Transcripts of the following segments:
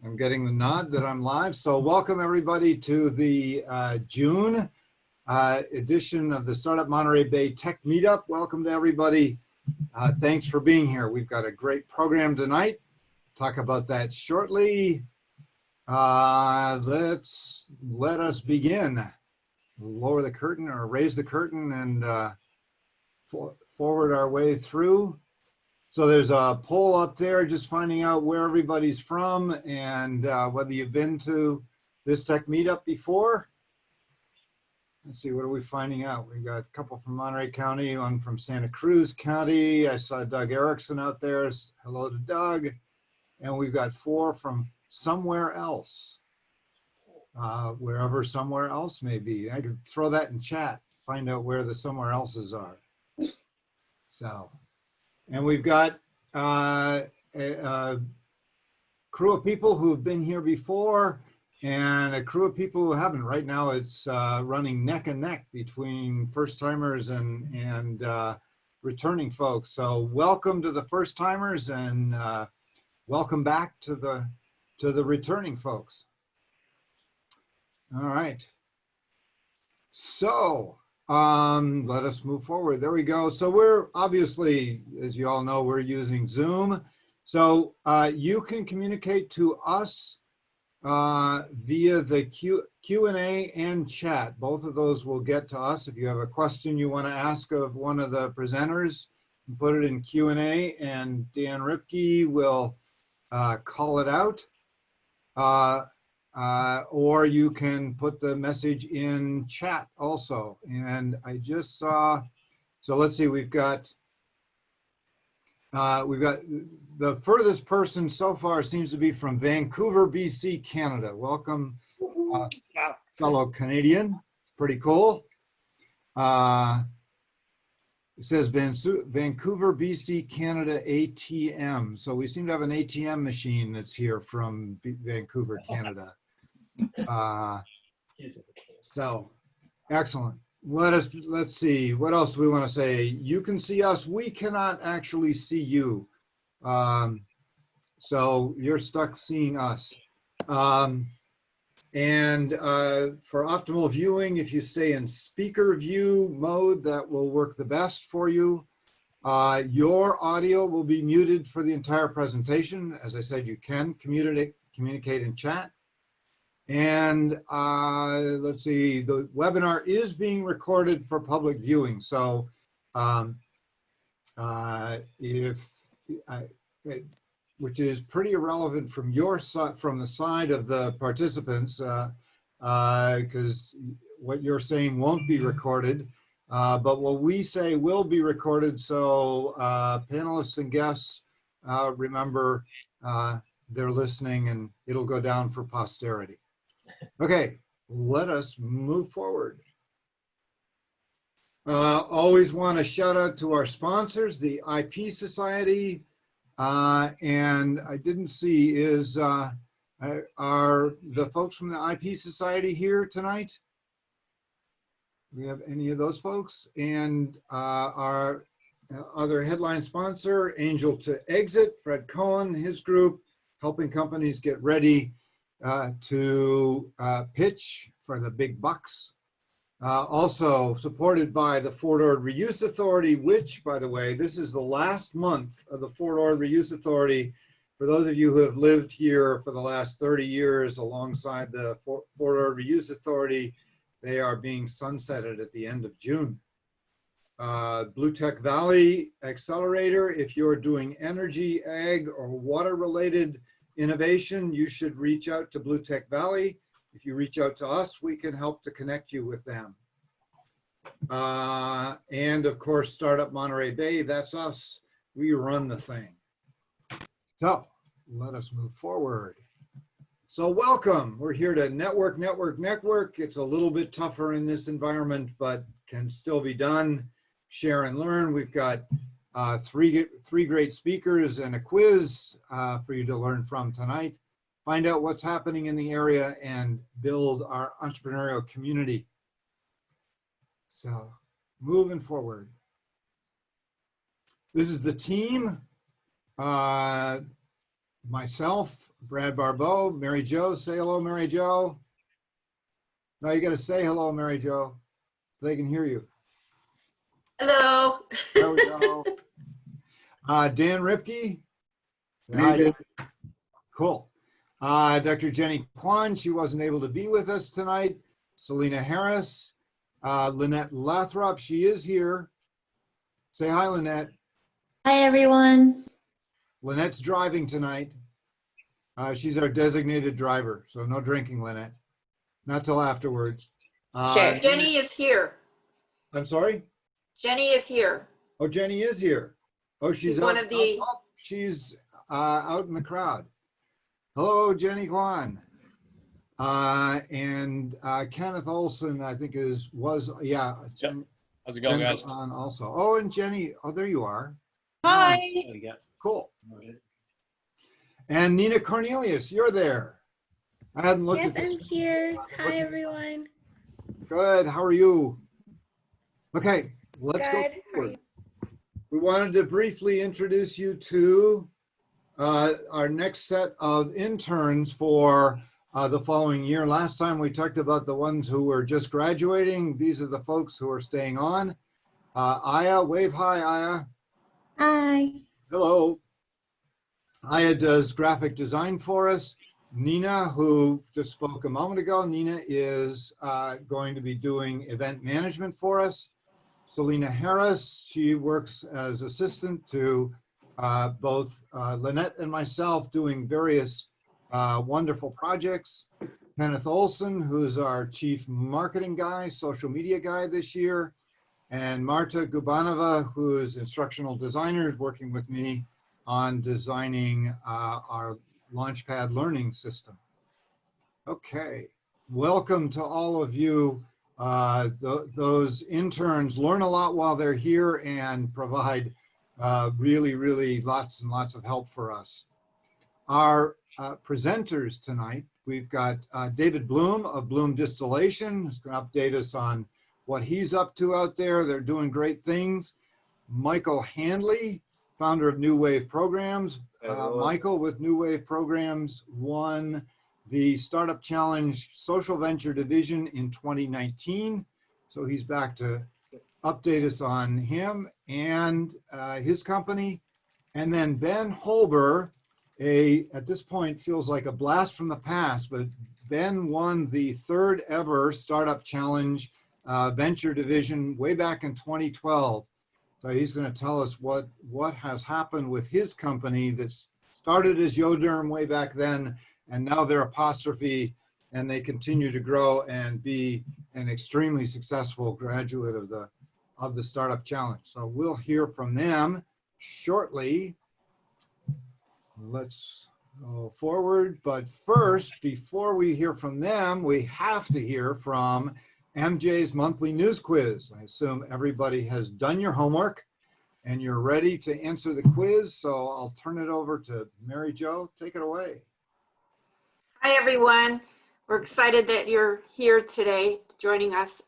I'm getting the nod that I'm live. So welcome everybody to the June edition of the Startup Monterey Bay Tech Meetup. Welcome to everybody. Thanks for being here. We've got a great program tonight. Talk about that shortly. Let us begin. Lower the curtain or raise the curtain and forward our way through. So there's a poll up there, just finding out where everybody's from and whether you've been to this tech meetup before. Let's see, what are we finding out? We've got a couple from Monterey County, one from Santa Cruz County. I saw Doug Erickson out there. Hello to Doug. And we've got 4 from somewhere else, wherever somewhere else may be. I could throw that in chat, find out where the somewhere else's are. So. And we've got a crew of people who have been here before and a crew of people who haven't. Right now it's running neck and neck between first timers and returning folks. So welcome to the first timers and welcome back to the returning folks. All right. So let us move forward. There we go. So we're obviously, as you all know, we're using Zoom. So you can communicate to us via the Q&A and chat. Both of those will get to us. If you have a question you want to ask of one of the presenters, put it in Q&A and Dan Ripke will call it out. Or you can put the message in chat also. And I just saw, so let's see, we've got the furthest person so far seems to be from Vancouver, BC, Canada. Welcome, fellow Canadian. Pretty cool. It says Vancouver, BC, Canada ATM. So we seem to have an ATM machine that's here from Vancouver, Canada. So excellent. Let's see, what else do we want to say? You can see us, we cannot actually see you. So you're stuck seeing us. And for optimal viewing, if you stay in speaker view mode, that will work the best for you. Your audio will be muted for the entire presentation. As I said, you can communicate in chat. And let's see, the webinar is being recorded for public viewing. So which is pretty irrelevant from your side, from the side of the participants, because what you're saying won't be recorded, but what we say will be recorded. So panelists and guests, remember they're listening and it'll go down for posterity. Okay, let us move forward. Always want to shout out to our sponsors, the IP Society, and I didn't see, are the folks from the IP Society here tonight? Do we have any of those folks? And our other headline sponsor, Angel to Exit, Fred Cohen, his group, helping companies get ready to pitch for the big bucks. Also supported by the Fort Ord Reuse Authority, which, by the way, this is the last month of the Fort Ord Reuse Authority. For those of you who have lived here for the last 30 years alongside the Fort Ord Reuse Authority, they are being sunsetted at the end of June. Blue Tech Valley Accelerator, if you're doing energy, ag, or water-related innovation, you should reach out to Blue Tech Valley. If you reach out to us, we can help to connect you with them. And of course, Startup Monterey Bay, that's us. We run the thing. So let us move forward. So welcome. We're here to network. It's a little bit tougher in this environment, but can still be done. Share and learn. We've got three great speakers and a quiz for you to learn from tonight. Find out what's happening in the area and build our entrepreneurial community. So moving forward. This is the team. Myself, Brad Barbeau, Mary Jo. Say hello, Mary Jo. No, you got to say hello, Mary Jo, so they can hear you. Hello. There we go. Dan Ripke. Say hi, Dan. Cool. Dr. Jenny Kwan, she wasn't able to be with us tonight. Selena Harris. Lynette Lathrop, she is here. Say hi, Lynette. Hi, everyone. Lynette's driving tonight. She's our designated driver, so no drinking, Lynette. Not till afterwards. Sure. Jenny is here. I'm sorry? Jenny is here. Oh, Jenny is here. Oh, she's one out, of the. she's out in the crowd. Hello, Jenny Kwan. And Kenneth Olson, I think was. Yep. How's it going, guys? On also. Oh, and Jenny, oh, there you are. Hi. Nice. Cool. And Nina Cornelius, you're there. I hadn't looked at this. Yes, I'm here. Hi, everyone. Good. How are you? Okay, let's Good. go forward. We wanted to briefly introduce you to our next set of interns for the following year. Last time we talked about the ones who were just graduating. These are the folks who are staying on. Aya, wave hi, Aya. Hi. Hello. Aya does graphic design for us. Nina, who just spoke a moment ago, Nina is going to be doing event management for us. Selena Harris, she works as assistant to both Lynette and myself, doing various wonderful projects. Kenneth Olson, who's our chief marketing guy, social media guy this year. And Marta Gubanova, who is instructional designer, working with me on designing our Launchpad learning system. Okay, welcome to all of you. Those interns learn a lot while they're here and provide really lots and lots of help for us. Our presenters tonight, we've got David Blume of Blume Distillation, who's going to update us on what he's up to out there. They're doing great things. Michael Handley, founder of New Wave Programs. Michael with New Wave Programs won the Startup Challenge Social Venture Division in 2019. So he's back to update us on him and his company. And then Ben Holber, at this point feels like a blast from the past, but Ben won the third ever Startup Challenge Venture Division way back in 2012. So he's going to tell us what has happened with his company that started as Yoderm way back then, and now they're Apostrophe, and they continue to grow and be an extremely successful graduate of the Startup Challenge. So we'll hear from them shortly. Let's go forward. But first, before we hear from them, we have to hear from MJ's monthly news quiz. I assume everybody has done your homework and you're ready to answer the quiz. So I'll turn it over to Mary Jo. Take it away. Hi, everyone. We're excited that you're here today joining us.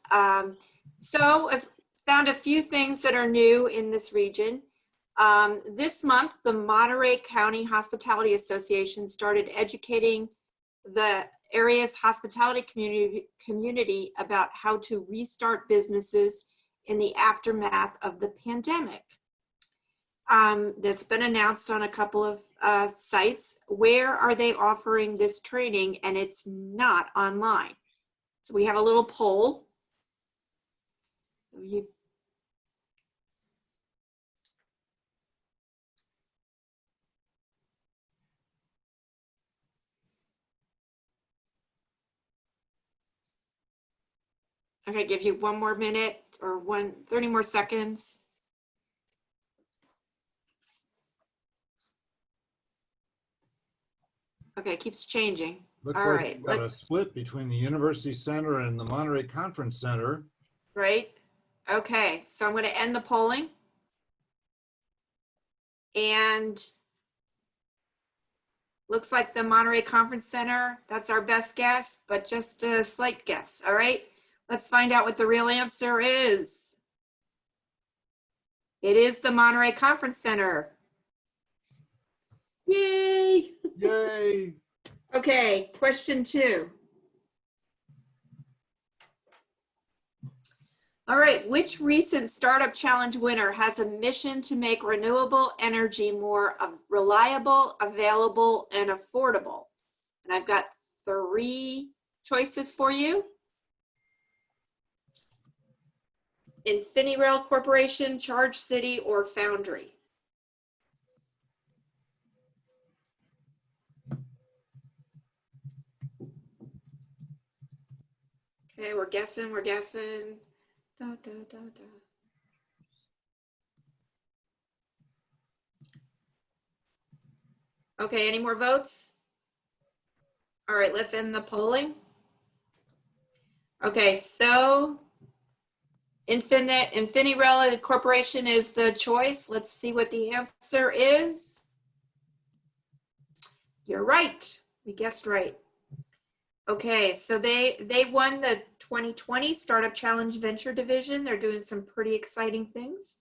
So I've found a few things that are new in this region. This month, the Monterey County Hospitality Association started educating the area's hospitality community about how to restart businesses in the aftermath of the pandemic. That's been announced on a couple of sites. Where are they offering this training? And it's not online. So we have a little poll. Okay, give you one more minute or 30 more seconds. Okay, it keeps changing. Look All like right, we've got a split between the University Center and the Monterey Conference Center. Right? Okay, so I'm going to end the polling. And looks like the Monterey Conference Center, that's our best guess, but just a slight guess. All right, let's find out what the real answer is. It is the Monterey Conference Center. Yay! Yay! Okay, question 2. All right, which recent Startup Challenge winner has a mission to make renewable energy more reliable, available, and affordable? And I've got 3 choices for you. InfiniRail Corporation, Charge City, or Foundry. Okay, we're guessing. Da, da, da, da. Okay, any more votes? All right, let's end the polling. Okay, so InfiniRail Corporation is the choice. Let's see what the answer is. You're right. We guessed right. Okay, so they won the 2020 Startup Challenge Venture Division. They're doing some pretty exciting things.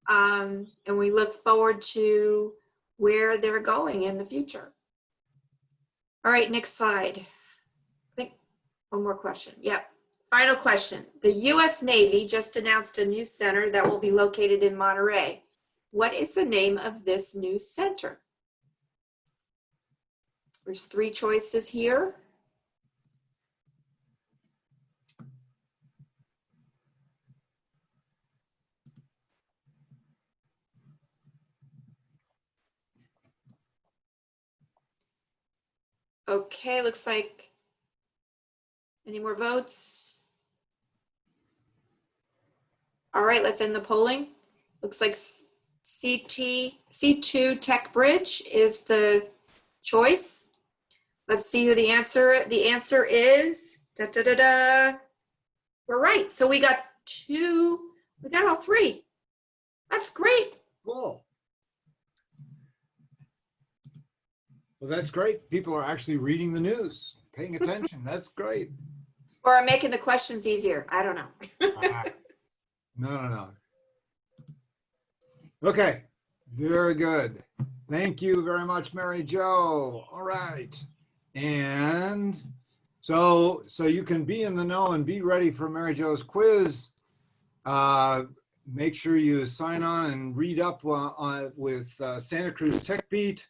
And we look forward to where they're going in the future. All right, next slide. I think one more question. Yep. Final question. The U.S. Navy just announced a new center that will be located in Monterey. What is the name of this new center? There's 3 choices here. Okay, looks like, any more votes? All right, let's end the polling. Looks like C2 Tech Bridge is the choice. Let's see who the answer is. Da, da, da, da. We're right. So we got all 3. That's great. Cool. Well, that's great. People are actually reading the news, paying attention. That's great. Or making the questions easier. I don't know. No. Okay, very good. Thank you very much, Mary Jo. All right. And so you can be in the know and be ready for Mary Jo's quiz. Make sure you sign on and read up with Santa Cruz Tech Beat.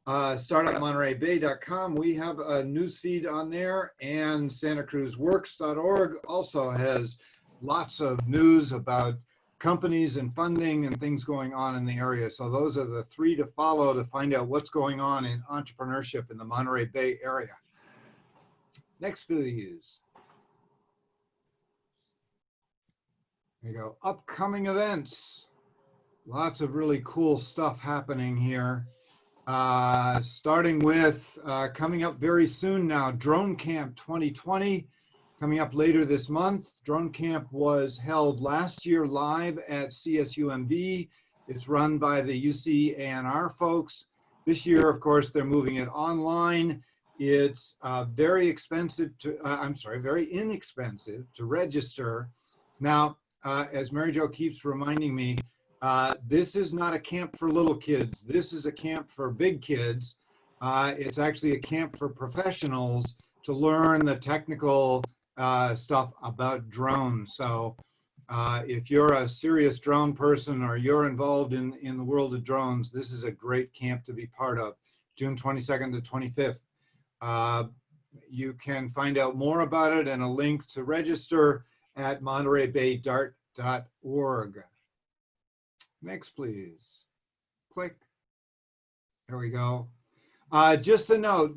StartupMontereyBay.com. We have a news feed on there, and SantaCruzWorks.org also has lots of news about companies and funding and things going on in the area. So those are the 3 to follow to find out what's going on in entrepreneurship in the Monterey Bay area. Next, please. There you go. Upcoming events. Lots of really cool stuff happening here. Starting with coming up very soon now, Drone Camp 2020, coming up later this month. Drone Camp was held last year live at CSUMB. It's run by the UC A&R folks. This year, of course, they're moving it online. It's very inexpensive to register. Now, as Mary Jo keeps reminding me, this is not a camp for little kids. This is a camp for big kids. It's actually a camp for professionals to learn the technical stuff about drones. So if you're a serious drone person or you're involved in the world of drones, this is a great camp to be part of, June 22nd to 25th. You can find out more about it and a link to register at MontereyBayDart.org. Next, please. Click. There we go. Just a note,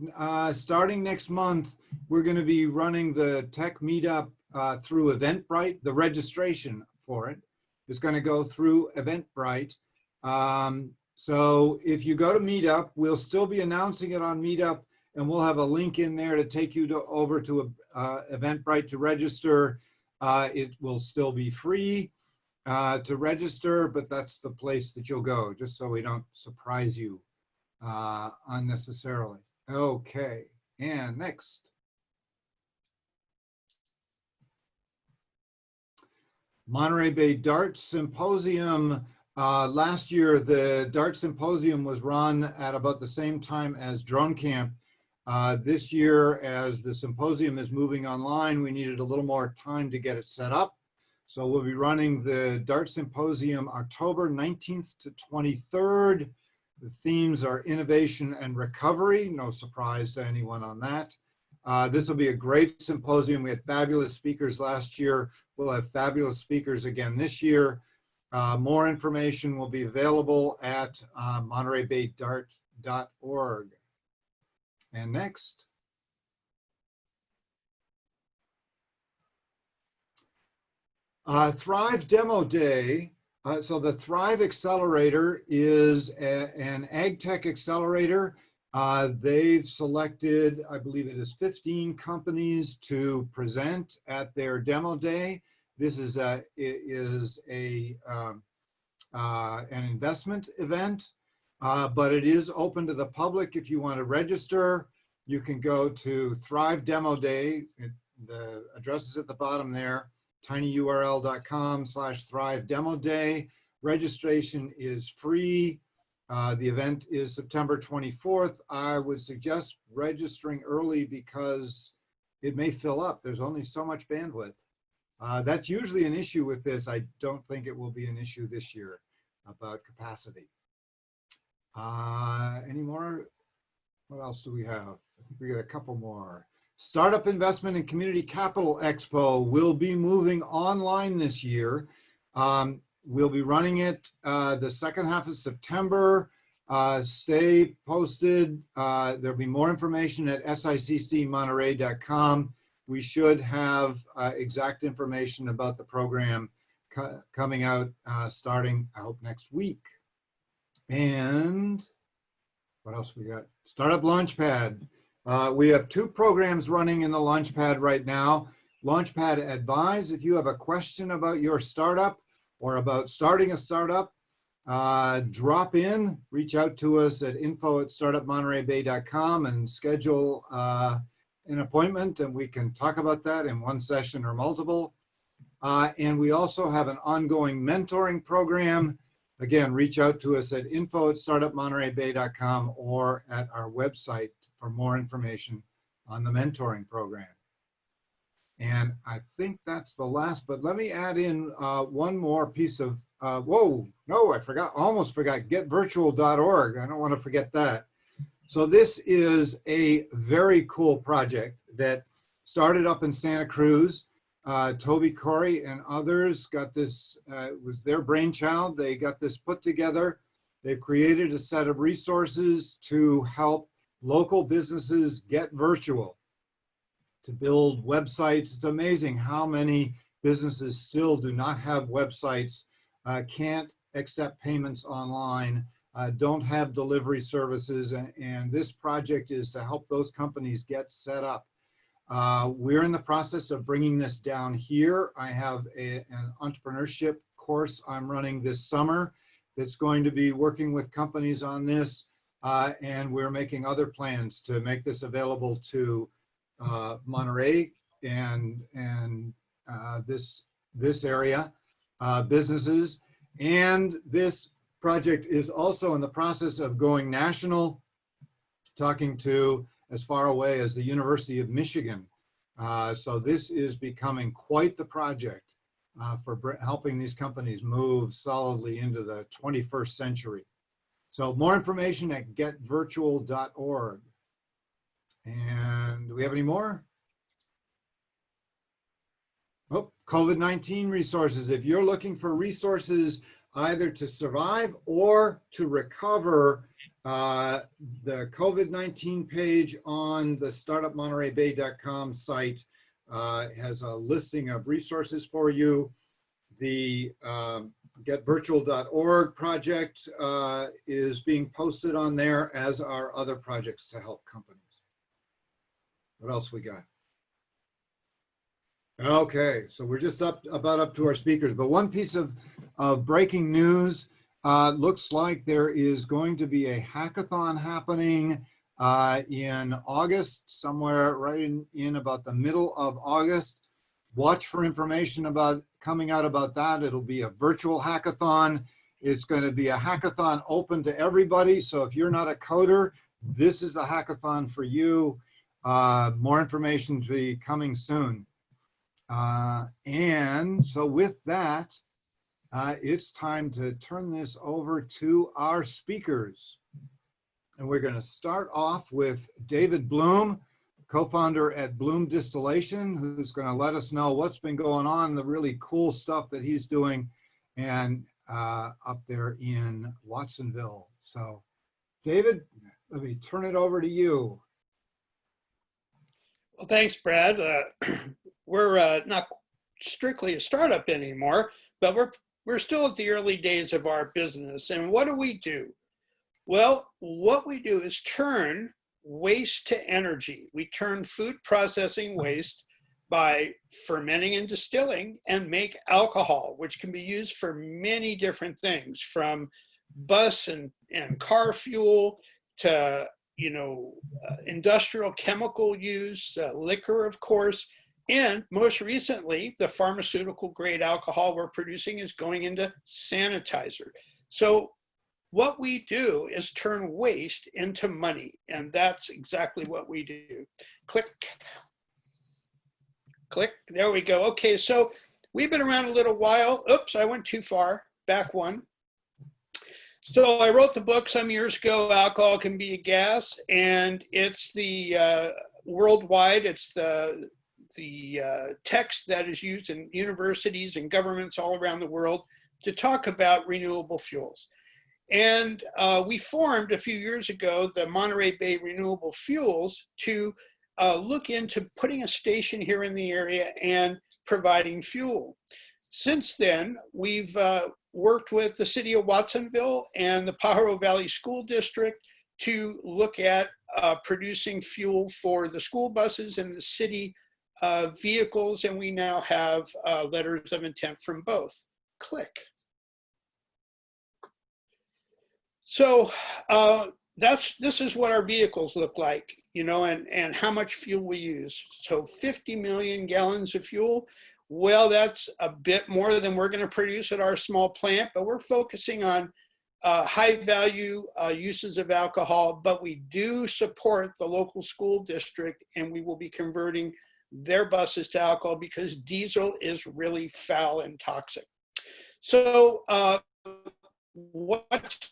starting next month, we're going to be running the Tech Meetup through Eventbrite. The registration for it is going to go through Eventbrite. So if you go to Meetup, we'll still be announcing it on Meetup, and we'll have a link in there to take you over to Eventbrite to register. It will still be free to register, but that's the place that you'll go, just so we don't surprise you unnecessarily. Okay, and next. Monterey Bay Dart Symposium. Last year, the Dart Symposium was run at about the same time as Drone Camp. This year, as the symposium is moving online, we needed a little more time to get it set up. So we'll be running the DART Symposium October 19th to 23rd. The themes are innovation and recovery. No surprise to anyone on that. This will be a great symposium. We had fabulous speakers last year. We'll have fabulous speakers again this year. More information will be available at montereybaydart.org. And next. Thrive Demo Day. So the Thrive Accelerator is an ag tech accelerator. They've selected, I believe it is 15 companies to present at their demo day. This is an investment event, but it is open to the public. If you want to register, you can go to Thrive Demo Day. The address is at the bottom there, tinyurl.com/Thrive Demo Day. Registration is free. The event is September 24th. I would suggest registering early because it may fill up. There's only so much bandwidth. That's usually an issue with this. I don't think it will be an issue this year about capacity. Any more? What else do we have? I think we got a couple more. Startup Investment and Community Capital Expo will be moving online this year. We'll be running it the second half of September. Stay posted. There'll be more information at siccmonterey.com. We should have exact information about the program coming out starting, I hope, next week. And what else we got? Startup Launchpad. We have 2 programs running in the Launchpad right now. Launchpad Advise, if you have a question about your startup or about starting a startup, drop in, reach out to us at info@startupmontereybay.com and schedule an appointment, and we can talk about that in one session or multiple. And we also have an ongoing mentoring program. Again, reach out to us at info@startupmontereybay.com or at our website for more information on the mentoring program. And I think that's the last, but let me add in one more piece of, whoa, no, I forgot, almost forgot, getvirtual.org. I don't want to forget that. So this is a very cool project that started up in Santa Cruz. Toby Corey and others got this, it was their brainchild. They got this put together. They've created a set of resources to help local businesses get virtual, to build websites. It's amazing how many businesses still do not have websites, can't accept payments online, don't have delivery services, and this project is to help those companies get set up. We're in the process of bringing this down here. I have an entrepreneurship course I'm running this summer that's going to be working with companies on this, and we're making other plans to make this available to Monterey and this area, businesses. And this project is also in the process of going national, talking to as far away as the University of Michigan. So this is becoming quite the project for helping these companies move solidly into the 21st century. So more information at getvirtual.org. And do we have any more? Oh, COVID-19 resources. If you're looking for resources either to survive or to recover, the COVID-19 page on the startupmontereybay.com site has a listing of resources for you. The getvirtual.org project is being posted on there, as are other projects to help companies. What else we got? Okay, so we're just about up to our speakers, but one piece of breaking news, looks like there is going to be a hackathon happening in August, somewhere right in about the middle of August. Watch for information about coming out about that. It'll be a virtual hackathon. It's going to be a hackathon open to everybody. So if you're not a coder, this is a hackathon for you. More information to be coming soon. And so with that, it's time to turn this over to our speakers. And we're going to start off with David Blume, co-founder at Blume Distillation, who's going to let us know what's been going on, the really cool stuff that he's doing, and up there in Watsonville. So David, let me turn it over to you. Well, thanks, Brad. We're not strictly a startup anymore, but we're still at the early days of our business. And what do? Well, what we do is turn waste to energy. We turn food processing waste by fermenting and distilling and make alcohol, which can be used for many different things, from bus and car fuel to industrial chemical use, liquor, of course, and most recently, the pharmaceutical grade alcohol we're producing is going into sanitizer. So what we do is turn waste into money, and that's exactly what we do. Click, click, there we go. Okay, so we've been around a little while. Oops, I went too far, back one. So I wrote the book some years ago, Alcohol Can Be a Gas, and it's the worldwide, it's the text that is used in universities and governments all around the world to talk about renewable fuels. And we formed a few years ago the Monterey Bay Renewable Fuels to look into putting a station here in the area and providing fuel. Since then, we've worked with the city of Watsonville and the Pajaro Valley School District to look at producing fuel for the school buses and the city vehicles, and we now have letters of intent from both. Click. So this is what our vehicles look like, and how much fuel we use. So 50 million gallons of fuel. Well, that's a bit more than we're going to produce at our small plant, but we're focusing on high value uses of alcohol, but we do support the local school district, and we will be converting their buses to alcohol because diesel is really foul and toxic. So what's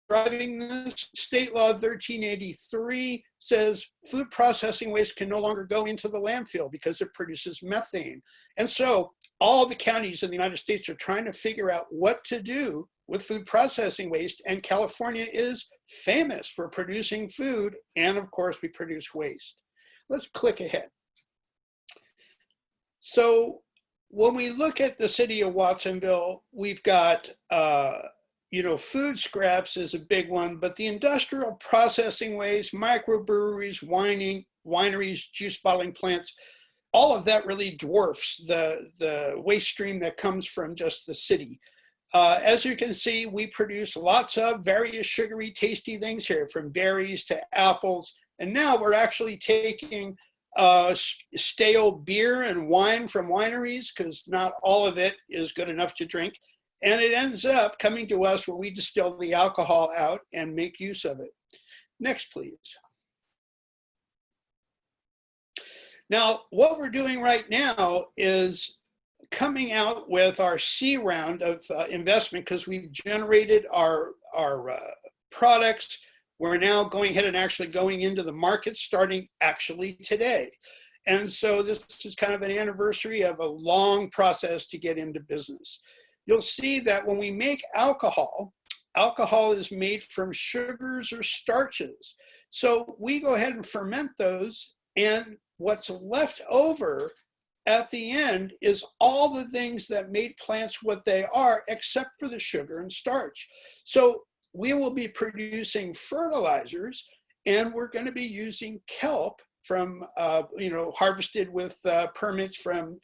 driving this? State Law 1383 says food processing waste can no longer go into the landfill because it produces methane. And so all the counties in the United States are trying to figure out what to do with food processing waste, and California is famous for producing food, and of course we produce waste. Let's click ahead. So when we look at the city of Watsonville, we've got food scraps is a big one, but the industrial processing waste, microbreweries, wineries, juice bottling plants, all of that really dwarfs the waste stream that comes from just the city. As you can see, we produce lots of various sugary, tasty things here, from berries to apples. And now we're actually taking stale beer and wine from wineries, because not all of it is good enough to drink. And it ends up coming to us where we distill the alcohol out and make use of it. Next, please. Now, what we're doing right now is coming out with our C round of investment, because we've generated our products. We're now going ahead and actually going into the market starting actually today. And so this is kind of an anniversary of a long process to get into business. You'll see that when we make alcohol, alcohol is made from sugars or starches. So we go ahead and ferment those, and what's left over at the end is all the things that made plants what they are, except for the sugar and starch. So we will be producing fertilizers, and we're going to be using kelp from, harvested with permits from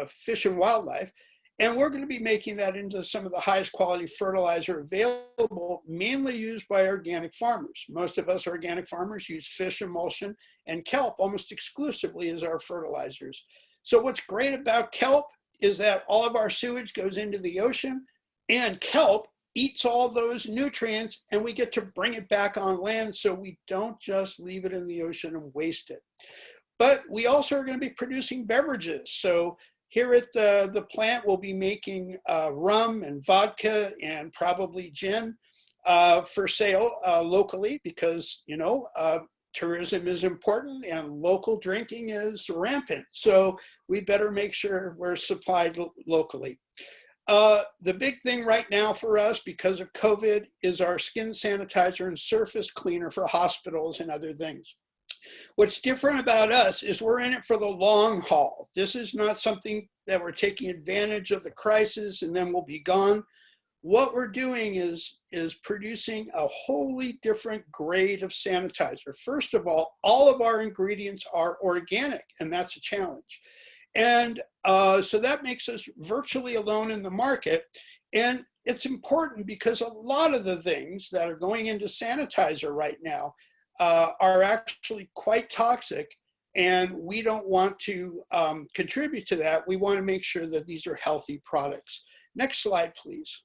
Fish and Wildlife. And we're going to be making that into some of the highest quality fertilizer available, mainly used by organic farmers. Most of us organic farmers use fish emulsion, and kelp almost exclusively as our fertilizers. So what's great about kelp is that all of our sewage goes into the ocean, and kelp eats all those nutrients, and we get to bring it back on land so we don't just leave it in the ocean and waste it. But we also are going to be producing beverages. So here at the plant, we'll be making rum and vodka and probably gin for sale locally because, you know, tourism is important and local drinking is rampant. So we better make sure we're supplied locally. The big thing right now for us because of COVID is our skin sanitizer and surface cleaner for hospitals and other things. What's different about us is we're in it for the long haul. This is not something that we're taking advantage of the crisis and then we'll be gone. What we're doing is producing a wholly different grade of sanitizer. First of all of our ingredients are organic, and that's a challenge. And so that makes us virtually alone in the market. And it's important because a lot of the things that are going into sanitizer right now are actually quite toxic, and we don't want to contribute to that. We want to make sure that these are healthy products. Next slide, please.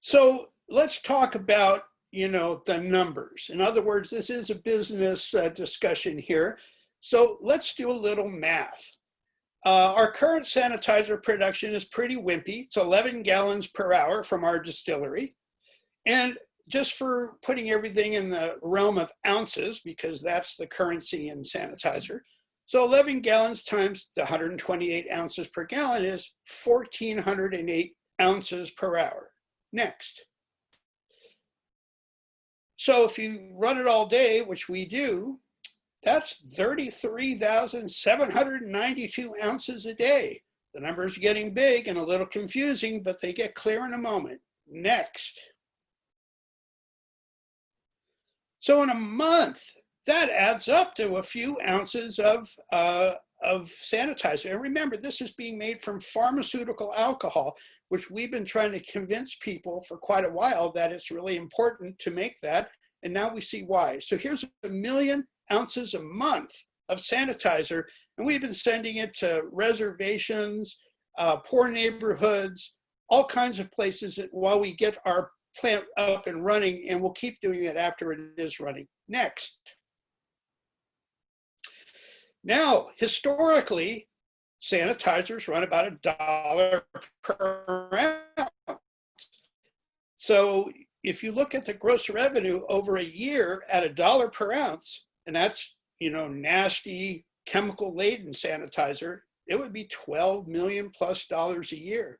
So let's talk about, you know, the numbers. In other words, this is a business discussion here. So let's do a little math. Our current sanitizer production is pretty wimpy. It's 11 gallons per hour from our distillery. And just for putting everything in the realm of ounces, because that's the currency in sanitizer. So 11 gallons times the 128 ounces per gallon is 1,408 ounces per hour. Next. So if you run it all day, which we do, that's 33,792 ounces a day. The number's getting big and a little confusing, but they get clear in a moment. Next. So in a month, that adds up to a few ounces of sanitizer. And remember, this is being made from pharmaceutical alcohol, which we've been trying to convince people for quite a while that it's really important to make that. And now we see why. So here's 1 million ounces a month of sanitizer. And we've been sending it to reservations, poor neighborhoods, all kinds of places while we get our plant up and running, and we'll keep doing it after it is running. Next. Now, historically, sanitizers run about $1 per ounce. So if you look at the gross revenue over a year at $1 per ounce, and that's, you know, nasty chemical laden sanitizer, it would be $12 million plus a year.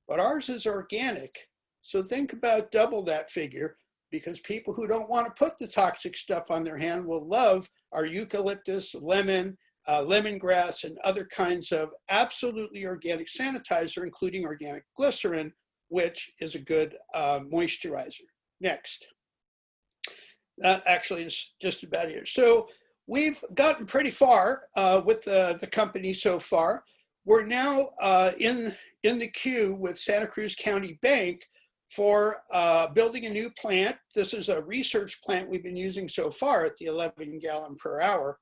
But ours is organic. So think about double that figure, because people who don't want to put the toxic stuff on their hand will love our eucalyptus, lemon, lemongrass, and other kinds of absolutely organic sanitizer, including organic glycerin, which is a good moisturizer. Next. That actually is just about here. So we've gotten pretty far with the company so far. We're now in the queue with Santa Cruz County Bank for building a new plant. This is a research plant we've been using so far at the 11 gallon per hour.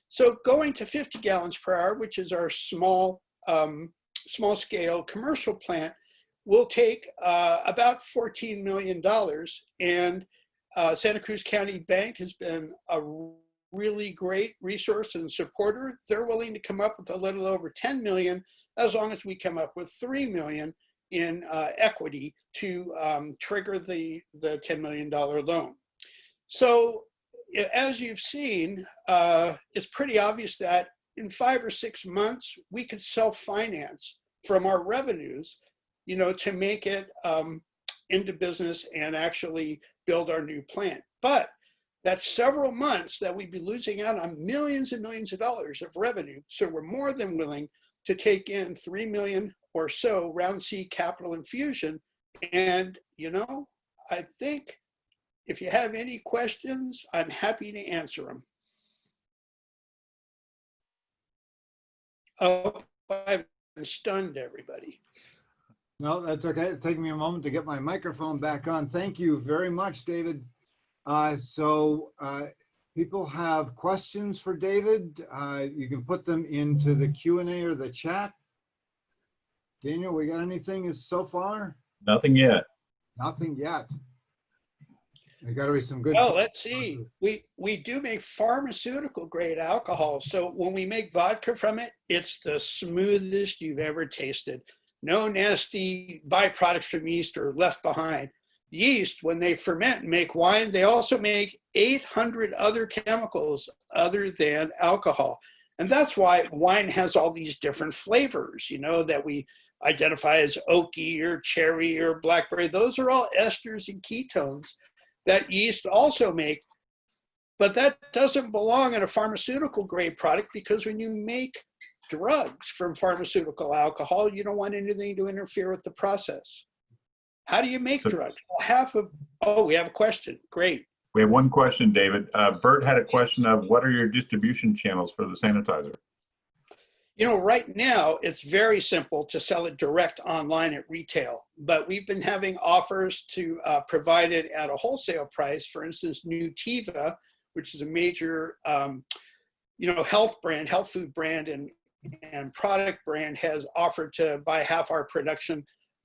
So going to 50 gallons per hour, which is our small scale commercial plant, will take about $14 million. And Santa Cruz County Bank has been a really great resource and supporter. They're willing to come up with a little over 10 million, as long as we come up with 3 million in equity to trigger the $10 million loan. So as you've seen, it's pretty obvious that in 5 or 6 months, we could self-finance from our revenues, you know, to make it into business and actually build our new plant. But that's several months that we'd be losing out on millions and millions of dollars of revenue. So we're more than willing to take in 3 million or so round C capital infusion. And, you know, I think if you have any questions, I'm happy to answer them. Oh, I've stunned everybody. No, that's okay. It's taking me a moment to get my microphone back on. Thank you very much, David. People have questions for David. You can put them into the Q&A or the chat. Daniel, we got anything so far? Nothing yet. Nothing yet. There got to be some good. Oh, let's see. We do make pharmaceutical grade alcohol. So when we make vodka from it, it's the smoothest you've ever tasted. No nasty byproducts from yeast are left behind. Yeast, when they ferment and make wine, they also make 800 other chemicals other than alcohol. And that's why wine has all these different flavors, you know, that we identify as oaky or cherry or blackberry. Those are all esters and ketones that yeast also make. But that doesn't belong in a pharmaceutical grade product, because when you make drugs from pharmaceutical alcohol, you don't want anything to interfere with the process. How do you make drugs? Well, oh, we have a question. Great. We have one question, David. Bert had a question of what are your distribution channels for the sanitizer? You know, right now it's very simple to sell it direct online at retail, but we've been having offers to provide it at a wholesale price. For instance, Nutiva, which is a major, health food brand and product brand, has offered to buy half our production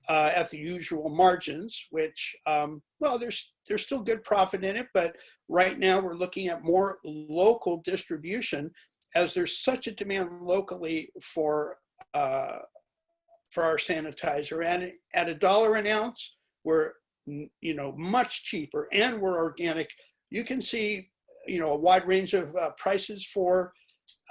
at the usual margins, which, there's still good profit in it, but right now we're looking at more local distribution, as there's such a demand locally for our sanitizer. And at $1 an ounce, we're much cheaper, and we're organic. You can see a wide range of prices for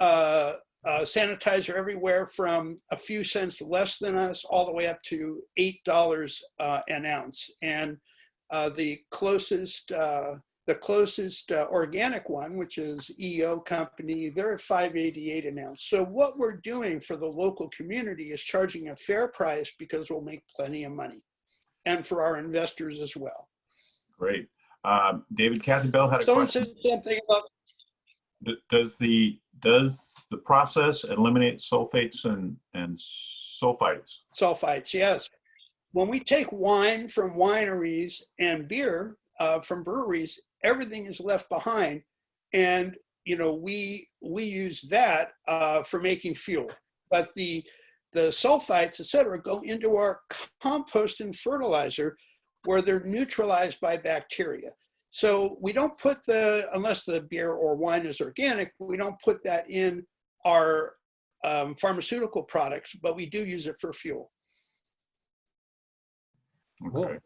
sanitizer, everywhere from a few cents less than us all the way up to $8 an ounce. And the closest organic one, which is EO company, they're at $5.88 an ounce. So what we're doing for the local community is charging a fair price, because we'll make plenty of money, and for our investors as well. Great. David, Kathy Bell had a Someone question. said something about, Does the process eliminate sulfates and sulfites? Sulfites, yes. When we take wine from wineries and beer from breweries, everything is left behind, and we use that for making fuel. But the sulfites, et cetera, go into our compost and fertilizer, where they're neutralized by bacteria. So we don't put unless the beer or wine is organic, we don't put that in our pharmaceutical products, but we do use it for fuel. Okay,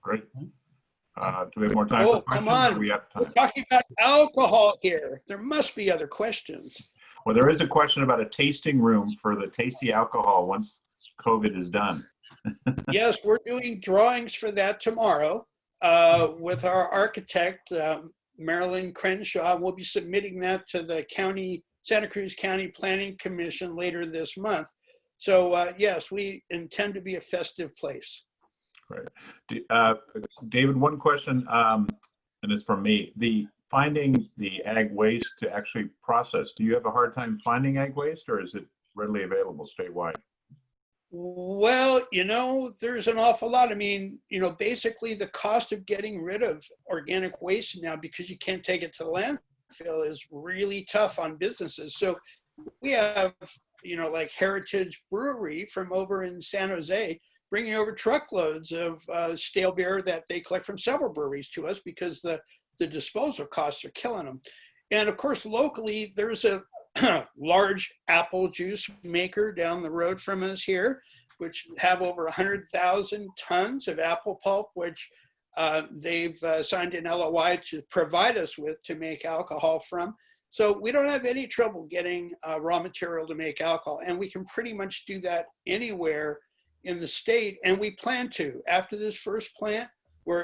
great. Do we have more time for questions? Come on. We're talking about alcohol here. There must be other questions. Well, there is a question about a tasting room for the tasty alcohol once COVID is done. Yes, we're doing drawings for that tomorrow with our architect, Marilyn Crenshaw. We'll be submitting that to the Santa Cruz County Planning Commission later this month. So yes, we intend to be a festive place. Right. David, one question, and it's from me. Finding the ag waste to actually process, do you have a hard time finding ag waste, or is it readily available statewide? Well, there's an awful lot. I mean, basically the cost of getting rid of organic waste now, because you can't take it to the landfill, is really tough on businesses. So we have, like Heritage Brewery from over in San Jose, bringing over truckloads of stale beer that they collect from several breweries to us, because the disposal costs are killing them. And of course, locally, there's a large apple juice maker down the road from us here, which have over 100,000 tons of apple pulp, which they've signed an LOI to provide us with to make alcohol from. So we don't have any trouble getting raw material to make alcohol, and we can pretty much do that anywhere in the state, and we plan to. After this first plant,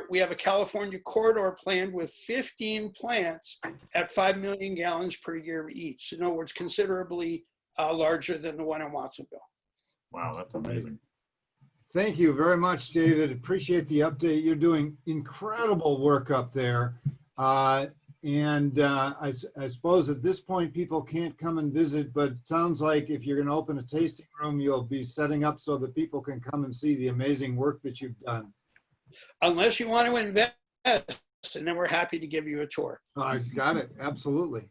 we have a California corridor planned with 15 plants at 5 million gallons per year each. In other words, considerably larger than the one in Watsonville. Wow, that's amazing. Thank you very much, David. Appreciate the update. You're doing incredible work up there. I suppose at this point, people can't come and visit, but it sounds like if you're going to open a tasting room, you'll be setting up so that people can come and see the amazing work that you've done. Unless you want to invest, and then we're happy to give you a tour. I got it. Absolutely.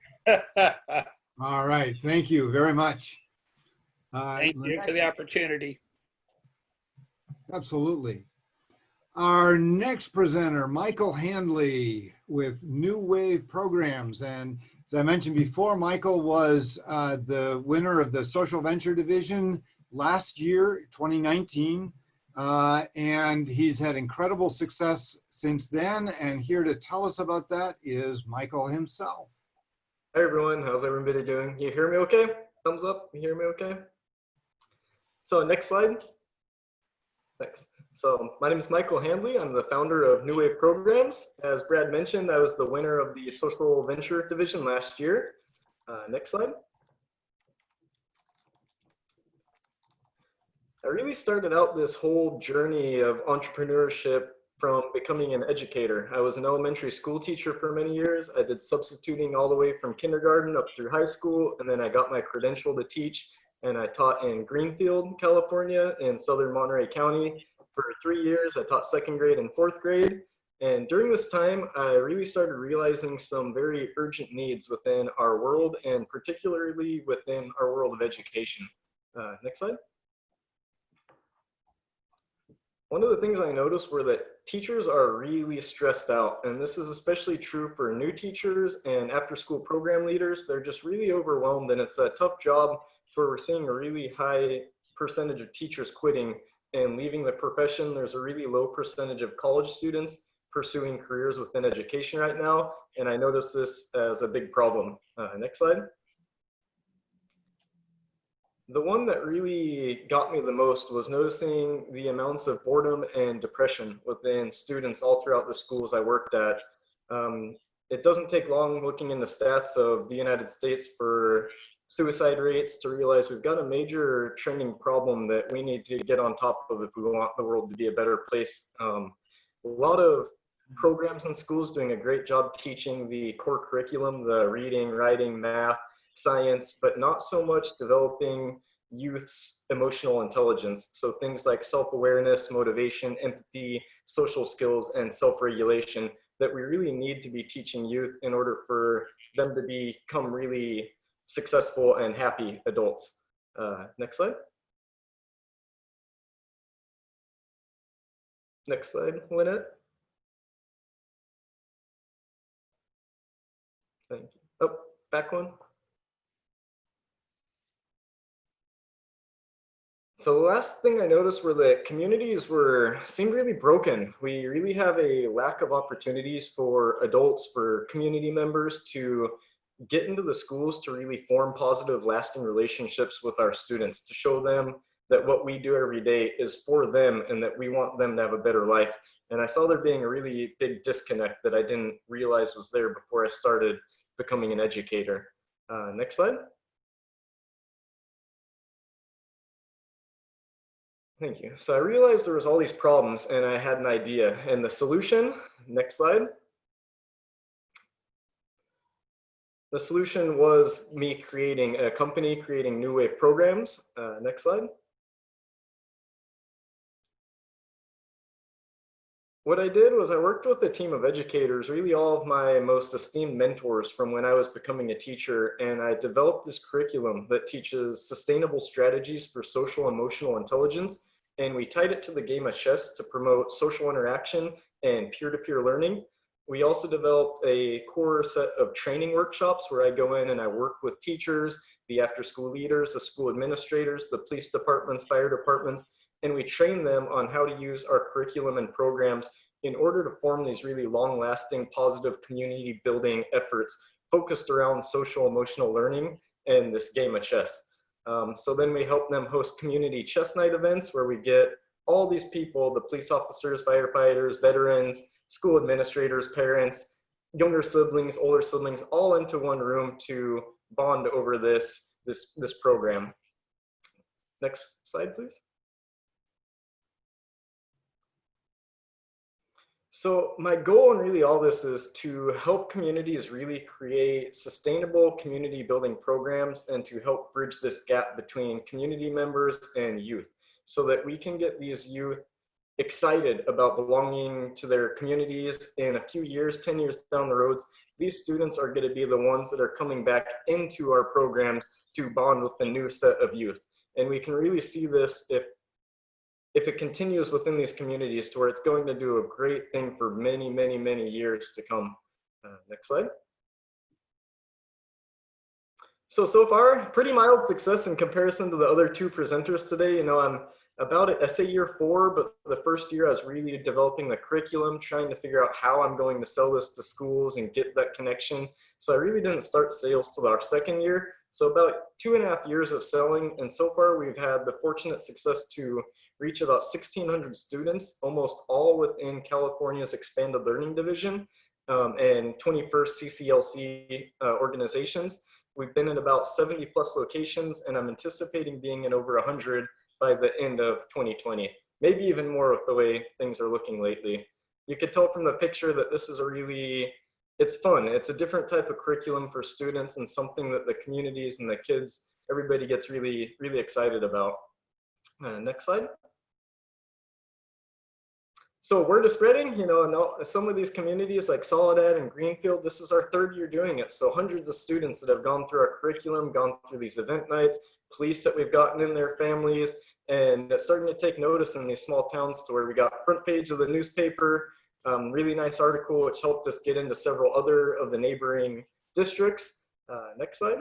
All right. Thank you very much. Thank you for the opportunity. Absolutely. Our next presenter, Michael Handley with New Wave Programs. And as I mentioned before, Michael was the winner of the Social Venture Division last year, 2019. And he's had incredible success since then. And here to tell us about that is Michael himself. Hi everyone, how's everybody doing? You hear me okay? Thumbs up, you hear me okay? So next slide. Thanks. So my name is Michael Handley. I'm the founder of New Wave Programs. As Brad mentioned, I was the winner of the Social Venture Division last year. Next slide. I really started out this whole journey of entrepreneurship from becoming an educator. I was an elementary school teacher for many years. I did substituting all the way from kindergarten up through high school, and then I got my credential to teach, and I taught in Greenfield, California, in southern Monterey County. For 3 years, I taught second grade and fourth grade. And during this time, I really started realizing some very urgent needs within our world, and particularly within our world of education. Next slide. One of the things I noticed were that teachers are really stressed out, and this is especially true for new teachers and after-school program leaders. They're just really overwhelmed, and it's a tough job where we're seeing a really high percentage of teachers quitting and leaving the profession. There's a really low percentage of college students pursuing careers within education right now, and I notice this as a big problem. Next slide. The one that really got me the most was noticing the amounts of boredom and depression within students all throughout the schools I worked at. It doesn't take long looking into stats of the United States for suicide rates to realize we've got a major trending problem that we need to get on top of if we want the world to be a better place. A lot of programs in schools doing a great job teaching the core curriculum, the reading, writing, math, science, but not so much developing youth's emotional intelligence. So things like self-awareness, motivation, empathy, social skills, and self-regulation that we really need to be teaching youth in order for them to become really successful and happy adults. Next slide. Next slide, Lynette. Thank you. Oh, back one. So the last thing I noticed were that communities seemed really broken. We really have a lack of opportunities for adults, for community members to get into the schools to really form positive, lasting relationships with our students, to show them that what we do every day is for them and that we want them to have a better life. And I saw there being a really big disconnect that I didn't realize was there before I started becoming an educator. Next slide. Thank you. So I realized there was all these problems and I had an idea, and the solution, next slide. The solution was me creating a company, creating New Wave Programs. Next slide. What I did was I worked with a team of educators, really all of my most esteemed mentors from when I was becoming a teacher, and I developed this curriculum that teaches sustainable strategies for social emotional intelligence, and we tied it to the game of chess to promote social interaction and peer-to-peer learning. We also developed a core set of training workshops where I go in and I work with teachers, the after-school leaders, the school administrators, the police departments, fire departments, and we train them on how to use our curriculum and programs in order to form these really long-lasting, positive community building efforts focused around social emotional learning and this game of chess. So then we help them host community chess night events where we get all these people, the police officers, firefighters, veterans, school administrators, parents, younger siblings, older siblings, all into one room to bond over this program. Next slide, please. So my goal in really all this is to help communities really create sustainable community building programs and to help bridge this gap between community members and youth so that we can get these youth excited about belonging to their communities. In a few years, 10 years down the roads, these students are going to be the ones that are coming back into our programs to bond with the new set of youth. And we can really see this if if it continues within these communities to where it's going to do a great thing for many, many, many years to come. Next slide. So far, pretty mild success in comparison to the other two presenters today. You know, I'm about it, I say year 4, but the first year I was really developing the curriculum, trying to figure out how I'm going to sell this to schools and get that connection. So I really didn't start sales till our second year. So about 2.5 years of selling. And so far we've had the fortunate success to reach about 1,600 students, almost all within California's Expanded Learning Division and 21st CCLC organizations. We've been in about 70 plus locations, and I'm anticipating being in over 100 by the end of 2020, maybe even more with the way things are looking lately. You could tell from the picture that this is a really, it's fun. It's a different type of curriculum for students and something that the communities and the kids, everybody gets really, really excited about. Next slide. So word is spreading, you know, in some of these communities like Soledad and Greenfield, this is our 3rd year doing it. So hundreds of students that have gone through our curriculum, gone through these event nights, police that we've gotten in their families, and it's starting to take notice in these small towns to where we got front page of the newspaper, really nice article, which helped us get into several other of the neighboring districts. Next slide.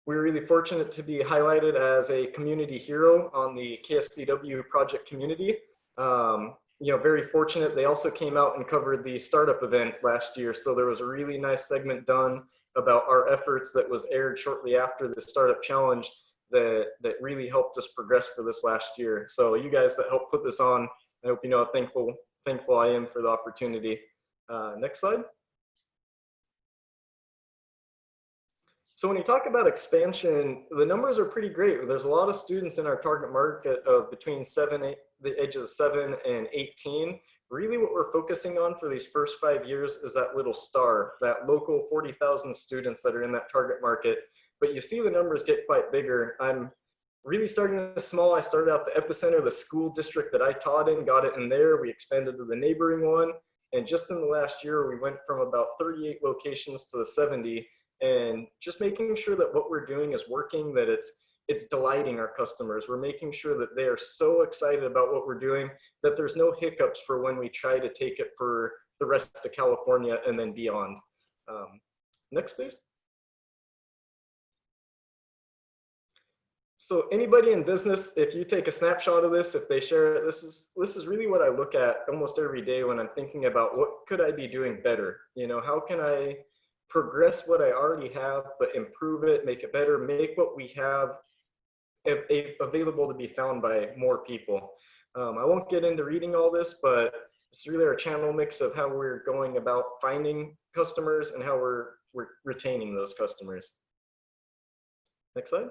We're really fortunate to be highlighted as a community hero on the KSBW project community. You know, very fortunate. They also came out and covered the startup event last year. So there was a really nice segment done about our efforts that was aired shortly after the startup challenge that really helped us progress for this last year. So you guys that helped put this on, I hope you know how thankful I am for the opportunity. Next slide. So when you talk about expansion, the numbers are pretty great. There's a lot of students in our target market of between the ages of 7 and 18. Really what we're focusing on for these first 5 years is that little star, that local 40,000 students that are in that target market. But you see the numbers get quite bigger. I'm really starting this small. I started out the epicenter, the school district that I taught in, got it in there. We expanded to the neighboring one. And just in the last year, we went from about 38 locations to the 70. And just making sure that what we're doing is working, that it's delighting our customers. We're making sure that they are so excited about what we're doing that there's no hiccups for when we try to take it for the rest of California and then beyond. Next, please. So anybody in business, if you take a snapshot of this, if they share it, this is really what I look at almost every day when I'm thinking about what could I be doing better? You know, how can I progress what I already have, but improve it, make it better, make what we have available to be found by more people. I won't get into reading all this, but it's really our channel mix of how we're going about finding customers and how we're retaining those customers. Next slide.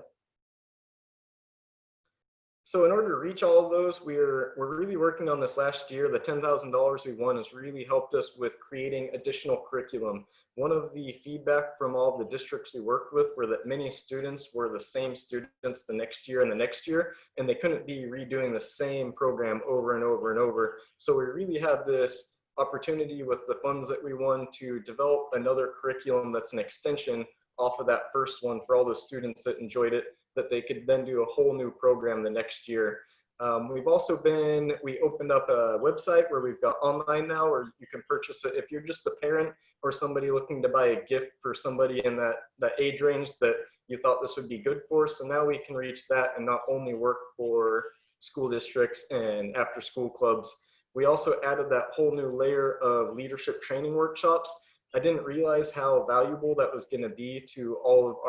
So in order to reach all of those, we're really working on this last year. The $10,000 we won has really helped us with creating additional curriculum. One of the feedback from all the districts we worked with were that many students were the same students the next year and the next year, and they couldn't be redoing the same program over and over and over. So we really had this opportunity with the funds that we won to develop another curriculum that's an extension off of that first one for all those students that enjoyed it, that they could then do a whole new program the next year. We opened up a website where we've got online now where you can purchase it if you're just a parent or somebody looking to buy a gift for somebody in that age range that you thought this would be good for. So now we can reach that and not only work for school districts and after school clubs. We also added that whole new layer of leadership training workshops. I didn't realize how valuable that was going to be to all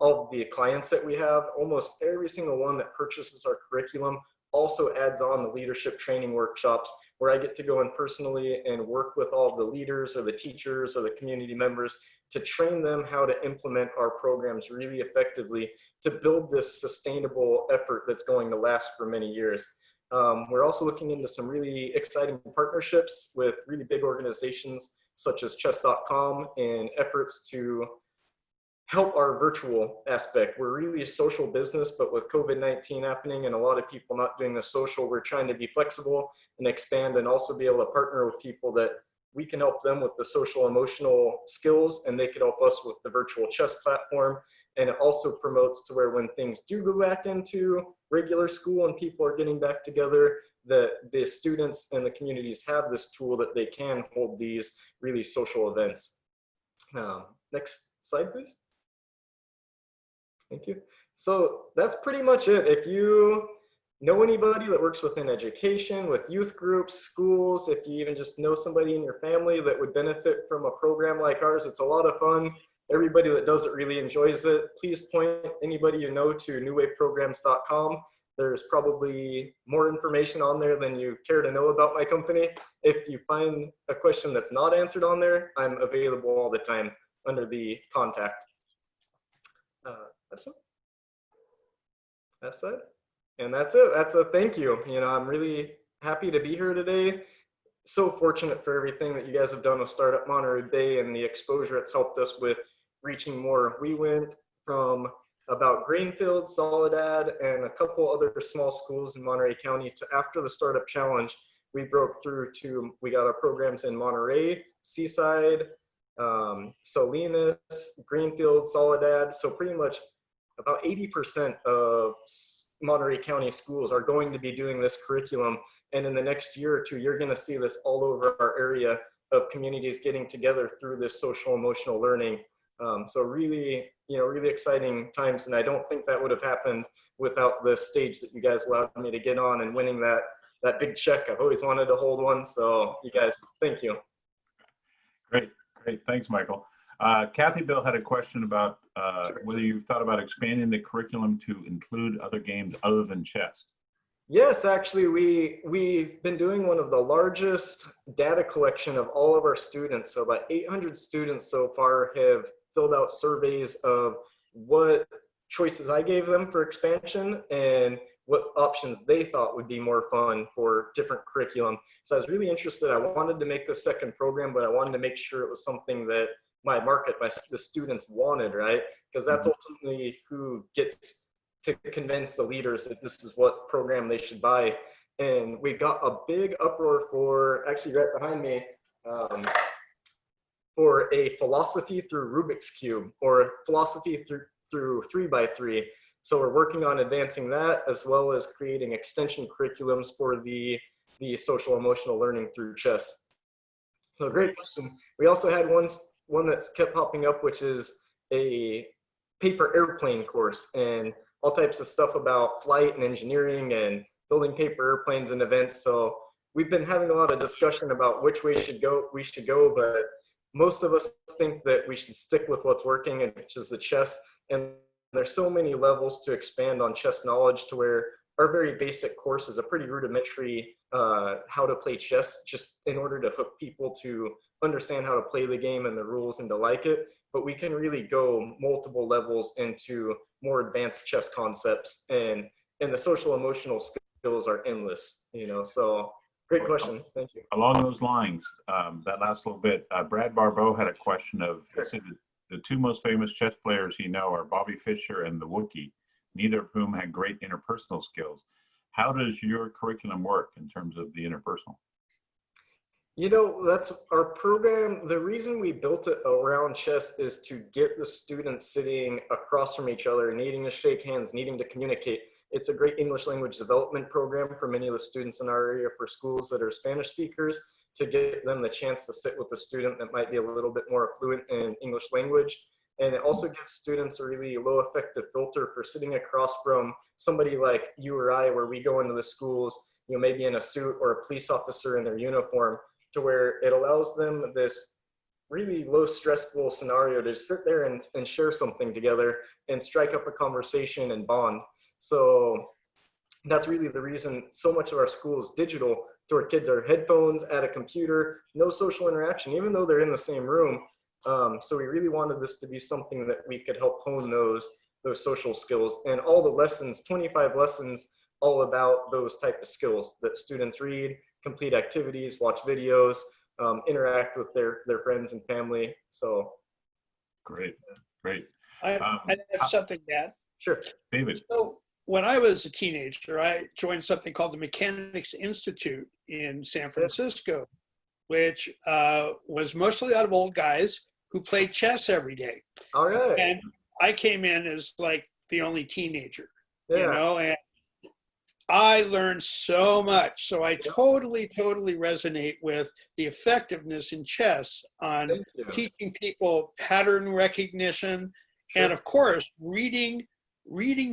of the clients that we have. Almost every single one that purchases our curriculum also adds on the leadership training workshops where I get to go in personally and work with all the leaders or the teachers or the community members to train them how to implement our programs really effectively to build this sustainable effort that's going to last for many years. We're also looking into some really exciting partnerships with really big organizations such as chess.com and efforts to help our virtual aspect. We're really a social business, but with COVID-19 happening and a lot of people not doing the social, we're trying to be flexible and expand and also be able to partner with people that we can help them with the social emotional skills, and they could help us with the virtual chess platform. And it also promotes to where when things do go back into regular school and people are getting back together, that the students and the communities have this tool that they can hold these really social events. Next slide, please. Thank you. So that's pretty much it. If you know anybody that works within education, with youth groups, schools, if you even just know somebody in your family that would benefit from a program like ours, it's a lot of fun. Everybody that does it really enjoys it. Please point anybody you know to newwaveprograms.com. There's probably more information on there than you care to know about my company. If you find a question that's not answered on there, I'm available all the time under the contact. That's it. And that's it. That's a thank you. You know, I'm really happy to be here today. So fortunate for everything that you guys have done with Startup Monterey Bay and the exposure it's helped us with reaching more. We went from about Greenfield, Soledad, and a couple other small schools in Monterey County to after the Startup Challenge, we broke through to, we got our programs in Monterey, Seaside, Salinas, Greenfield, Soledad. So pretty much about 80% of Monterey County schools are going to be doing this curriculum. And in the next year or two, you're going to see this all over our area of communities getting together through this social emotional learning. So really, you know, really exciting times. And I don't think that would have happened without the stage that you guys allowed me to get on and winning that big check. I've always wanted to hold one. So you guys, thank you. Great. Thanks, Michael. Kathy Bill had a question about whether you've thought about expanding the curriculum to include other games other than chess. Yes, actually, we've been doing one of the largest data collection of all of our students. So about 800 students so far have filled out surveys of what choices I gave them for expansion and what options they thought would be more fun for different curriculum. So I was really interested. I wanted to make the second program, but I wanted to make sure it was something that my market, the students wanted, right? Because that's ultimately who gets to convince the leaders that this is what program they should buy. And we got a big uproar for, actually right behind me, for a philosophy through Rubik's Cube or philosophy through 3x3. So we're working on advancing that as well as creating extension curriculums for the social emotional learning through chess. So great question. We also had one that kept popping up, which is a paper airplane course and all types of stuff about flight and engineering and building paper airplanes and events. So we've been having a lot of discussion about which way we should go, but most of us think that we should stick with what's working, which is the chess. And there's so many levels to expand on chess knowledge to where our very basic course is a pretty rudimentary how to play chess, just in order to hook people to understand how to play the game and the rules and to like it. But we can really go multiple levels into more advanced chess concepts, and the social emotional skills are endless, you know. So great question. Thank you. Along those lines, that last little bit, Brad Barbeau had a question of, he said the two most famous chess players he know are Bobby Fischer and the Wookiee, neither of whom had great interpersonal skills. How does your curriculum work in terms of the interpersonal? You know, that's our program. The reason we built it around chess is to get the students sitting across from each other, needing to shake hands, needing to communicate. It's a great English language development program for many of the students in our area for schools that are Spanish speakers, to get them the chance to sit with a student that might be a little bit more fluent in English language. And it also gives students a really low effective filter for sitting across from somebody like you or I, where we go into the schools, you know, maybe in a suit or a police officer in their uniform, to where it allows them this really low stressful scenario to sit there and share something together and strike up a conversation and bond. So that's really the reason so much of our school is digital, to where kids are headphones at a computer, no social interaction, even though they're in the same room. So we really wanted this to be something that we could help hone those social skills, and all the lessons, 25 lessons, all about those type of skills that students read, complete activities, watch videos, interact with their friends and family. So Great. I have something to add. Sure. David. So when I was a teenager, I joined something called the Mechanics Institute in San Francisco. which was mostly out of old guys who played chess every day. All right. And I came in as like the only teenager, Yeah. you know, and I learned so much. So I totally resonate with the effectiveness in chess on Thank you. teaching people pattern recognition, Sure. and of course, reading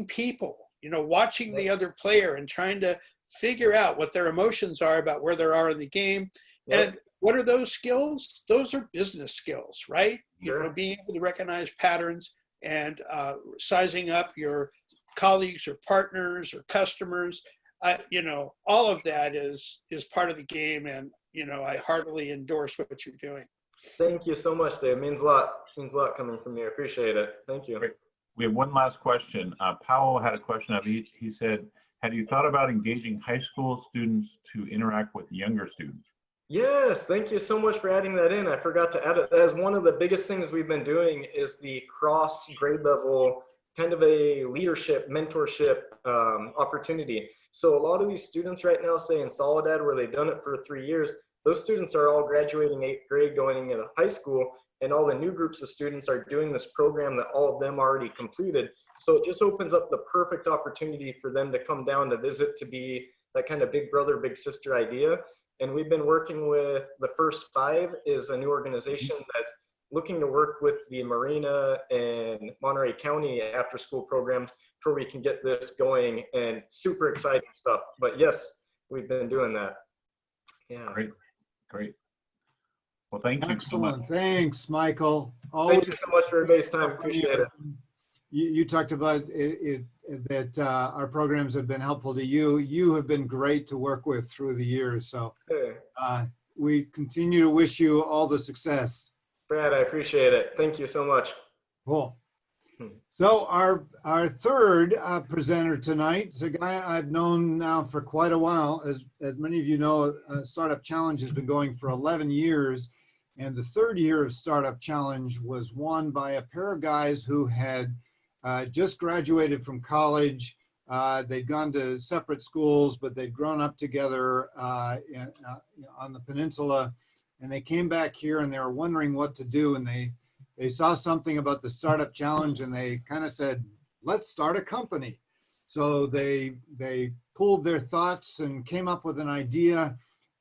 people, you know, watching the other player and trying to figure out what their emotions are about where they are in the game. Yep. And what are those skills? Those are business skills, right? Sure. You know, being able to recognize patterns and sizing up your colleagues or partners or customers. You know, all of that is part of the game, and you know, I heartily endorse what you're doing. Thank you so much, Dave. Means a lot. Means a lot coming from you. I appreciate it. Thank you. Great. We have one last question. Powell had a question of he said, had you thought about engaging high school students to interact with younger students? Yes, thank you so much for adding that in. I forgot to add it. As one of the biggest things we've been doing is the cross grade level kind of a leadership, mentorship opportunity. So a lot of these students right now, say in Soledad, where they've done it for 3 years, those students are all graduating 8th grade, going into high school, and all the new groups of students are doing this program that all of them already completed. So it just opens up the perfect opportunity for them to come down to visit, to be that kind of big brother, big sister idea. And we've been working with the First Five, is a new organization that's looking to work with the Marina and Monterey County after school programs where we can get this going, and super exciting stuff. But yes, we've been doing that. Yeah. Great. Well, thank you so much. Excellent. Thanks, Michael. Thank you so much for everybody's time. Appreciate it. You talked about it that our programs have been helpful to you. You have been great to work with through the years. So we continue to wish you all the success. Brad, I appreciate it. Thank you so much. Cool. So our third presenter tonight is a guy I've known now for quite a while. As many of you know, Startup Challenge has been going for 11 years. And the third year of Startup Challenge was won by a pair of guys who had just graduated from college. They'd gone to separate schools, but they'd grown up together on the peninsula. And they came back here and they were wondering what to do. And they saw something about the Startup Challenge and they kind of said, let's start a company. So they pulled their thoughts and came up with an idea,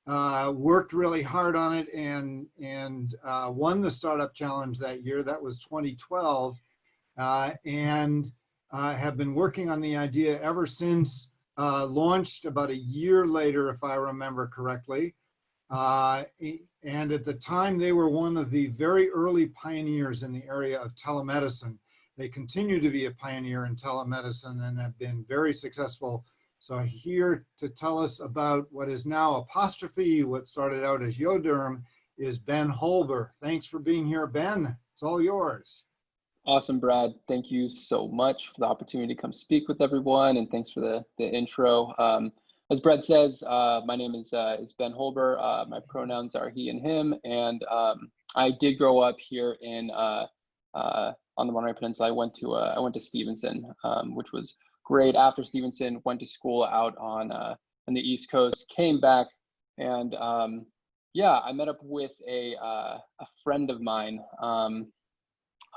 worked really hard on it, and won the Startup Challenge that year. That was 2012. And have been working on the idea ever since, launched about a year later, if I remember correctly. And at the time, they were one of the very early pioneers in the area of telemedicine. They continue to be a pioneer in telemedicine and have been very successful. So here to tell us about what is now Apostrophe, what started out as Yoderm, is Ben Holber. Thanks for being here, Ben. It's all yours. Awesome, Brad. Thank you so much for the opportunity to come speak with everyone, and thanks for the intro. As Brad says, my name is Ben Holber. My pronouns are he and him, and I did grow up here in on the Monterey Peninsula. I went to Stevenson, which was great. After Stevenson, went to school out on the East Coast. Came back, and yeah, I met up with a friend of mine,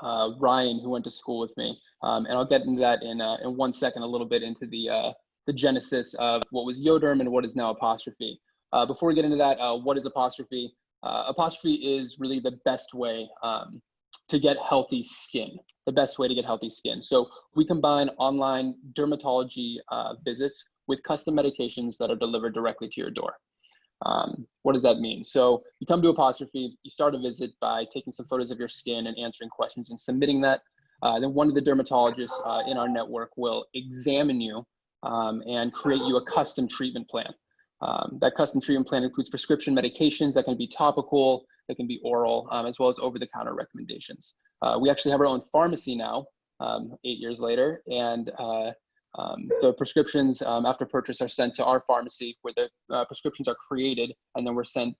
Ryan, who went to school with me, and I'll get into that in 1 second. A little bit into the genesis of what was Yoderm and what is now Apostrophe. Before we get into that, what is Apostrophe? Apostrophe is really the best way to get healthy skin, the best way to get healthy skin. So we combine online dermatology visits with custom medications that are delivered directly to your door. What does that mean? So you come to Apostrophe, you start a visit by taking some photos of your skin and answering questions and submitting that. Then one of the dermatologists in our network will examine you and create you a custom treatment plan. That custom treatment plan includes prescription medications that can be topical, that can be oral, as well as over-the-counter recommendations. We actually have our own pharmacy now, 8 years later, and the prescriptions after purchase are sent to our pharmacy, where the prescriptions are created and then we're sent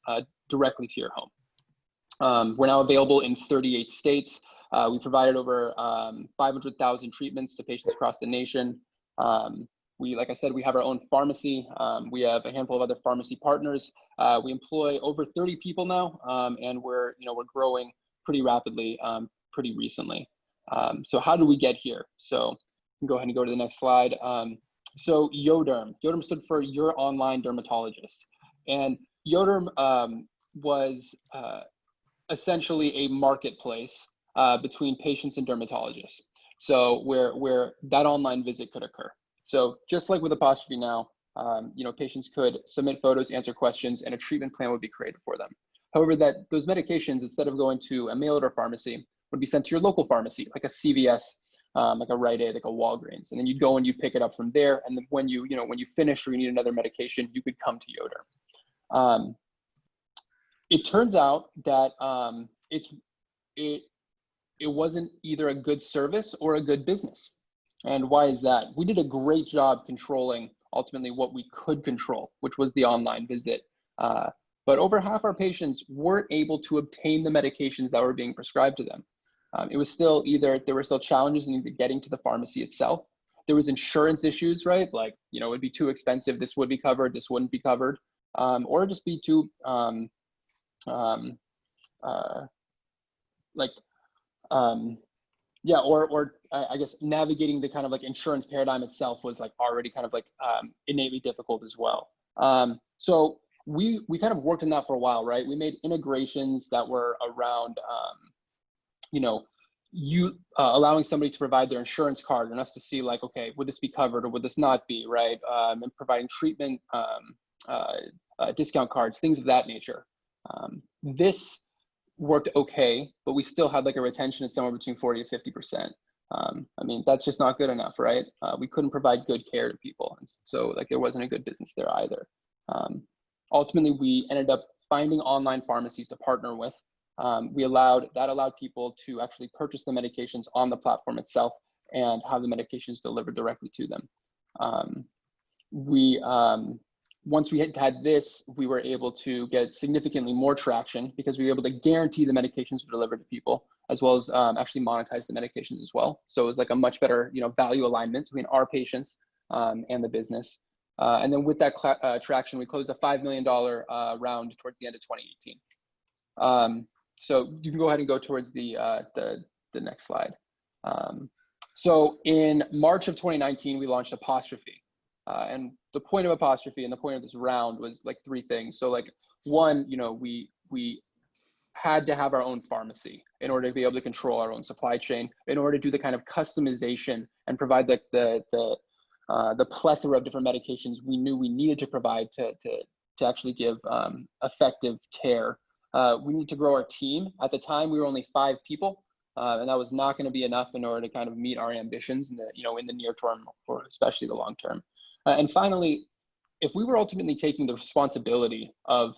directly to your home. We're now available in 38 states. We provided over 500,000 treatments to patients across the nation. like I said, we have our own pharmacy. We have a handful of other pharmacy partners. We employ over 30 people now, and we're growing pretty rapidly, pretty recently. So how do we get here? So go ahead and go to the next slide. So YoDerm stood for Your Online Dermatologist. And YoDerm was essentially a marketplace between patients and dermatologists. So where that online visit could occur. So just like with Apostrophe now, patients could submit photos, answer questions, and a treatment plan would be created for them. However, those medications, instead of going to a mail order pharmacy, would be sent to your local pharmacy, like a CVS, like a Rite Aid, like a Walgreens, and then you'd go and you'd pick it up from there. And then when you finish or you need another medication, you could come to YoDerm. It turns out that it wasn't either a good service or a good business. And why is that? We did a great job controlling ultimately what we could control, which was the online visit. But over half our patients weren't able to obtain the medications that were being prescribed to them. It was still there were still challenges in getting to the pharmacy itself. There was insurance issues, right? Like, it would be too expensive. This would be covered, this wouldn't be covered. Or just be too, or I guess navigating the kind of like insurance paradigm itself was like already kind of like innately difficult as well. So we kind of worked on that for a while, right? We made integrations that were around, allowing somebody to provide their insurance card and us to see like, okay, would this be covered or would this not be, right? And providing treatment discount cards, things of that nature. This worked okay, but we still had like a retention of somewhere between 40 to 50%. I mean, that's just not good enough, right? We couldn't provide good care to people. And so like there wasn't a good business there either. Ultimately, we ended up finding online pharmacies to partner with. That allowed people to actually purchase the medications on the platform itself and have the medications delivered directly to them. Once we had this, we were able to get significantly more traction because we were able to guarantee the medications were delivered to people, as well as actually monetize the medications as well. So it was like a much better, value alignment between our patients and the business. And then with that traction, we closed a $5 million round towards the end of 2018. So you can go ahead and go towards the next slide. So in March of 2019, we launched Apostrophe. And the point of Apostrophe and the point of this round was like three things. So like one, we had to have our own pharmacy in order to be able to control our own supply chain, in order to do the kind of customization and provide the plethora of different medications we knew we needed to provide to actually give effective care. We need to grow our team. At the time, we were only 5 people, and that was not going to be enough in order to kind of meet our ambitions in the near term or especially the long term. And finally, if we were ultimately taking the responsibility of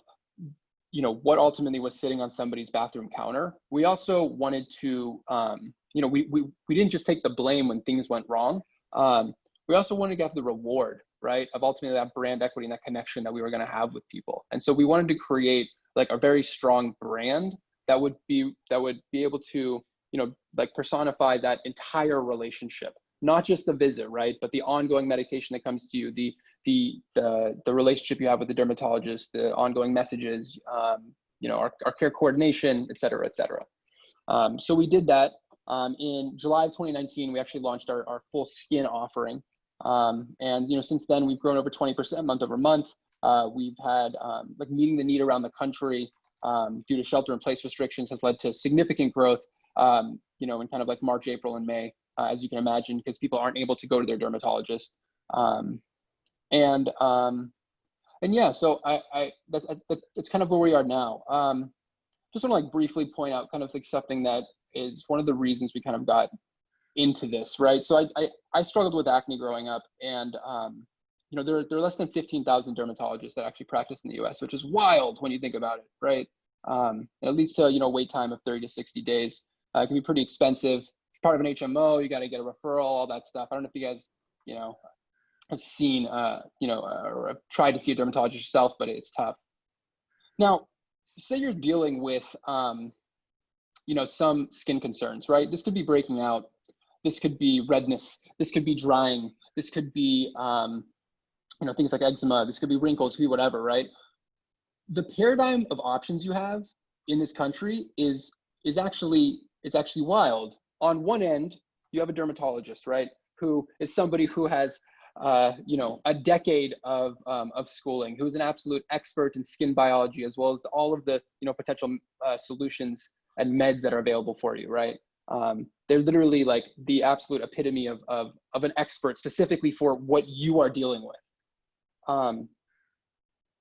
what ultimately was sitting on somebody's bathroom counter, we also wanted to we didn't just take the blame when things went wrong. We also wanted to get the reward, right, of ultimately that brand equity and that connection that we were going to have with people. And so we wanted to create like a very strong brand that would be able to like personify that entire relationship, not just the visit, right, but the ongoing medication that comes to you, the relationship you have with the dermatologist, the ongoing messages, our care coordination, et cetera, et cetera. So we did that. In July of 2019, we actually launched our full skin offering. And since then we've grown over 20% month over month. We've had like meeting the need around the country due to shelter in place restrictions has led to significant growth, in kind of like March, April, and May, as you can imagine, because people aren't able to go to their dermatologist. And yeah, so that's kind of where we are now. Just want to like briefly point out kind of like something that is one of the reasons we kind of got into this, right? So I struggled with acne growing up, and there are less than 15,000 dermatologists that actually practice in the US, which is wild when you think about it, right? It leads to wait time of 30 to 60 days. It can be pretty expensive. Part of an HMO, you got to get a referral, all that stuff. I don't know if you guys have seen or have tried to see a dermatologist yourself, but it's tough. Now, say you're dealing with some skin concerns, right? This could be breaking out. this could be redness, this could be drying, this could be, things like eczema, this could be wrinkles, could be whatever, right? The paradigm of options you have in this country is actually wild. On one end, you have a dermatologist, right? Who is somebody who has, a decade of schooling, who's an absolute expert in skin biology, as well as all of the, potential solutions and meds that are available for you, right? They're literally like the absolute epitome of an expert specifically for what you are dealing with.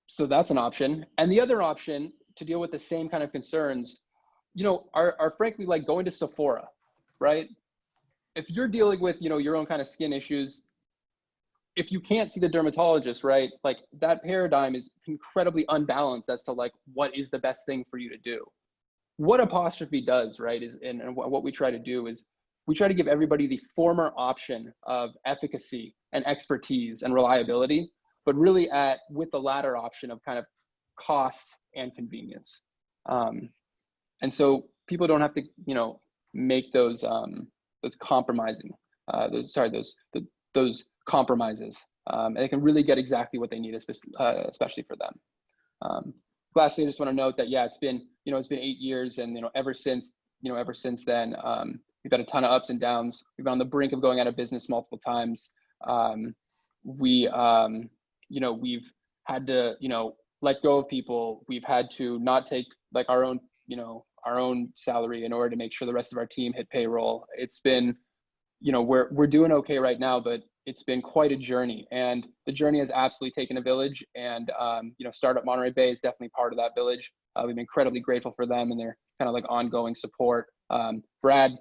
So that's an option. And the other option to deal with the same kind of concerns, are frankly like going to Sephora, right? If you're dealing with, your own kind of skin issues, if you can't see the dermatologist, right, like that paradigm is incredibly unbalanced as to like what is the best thing for you to do. What Apostrophe does, right, is, and what we try to do is we try to give everybody the former option of efficacy and expertise and reliability, but really with the latter option of kind of cost and convenience. And so people don't have to, make those compromising, those compromises, and they can really get exactly what they need, especially for them. Lastly, I just want to note that, yeah, it's been 8 years, and ever since then, we've had a ton of ups and downs. We've been on the brink of going out of business multiple times. We've had to, let go of people. We've had to not take like our own salary in order to make sure the rest of our team hit payroll. It's been, we're doing okay right now, but it's been quite a journey, and the journey has absolutely taken a village. And Startup Monterey Bay is definitely part of that village. We've been incredibly grateful for them and their kind of like ongoing support. Brad's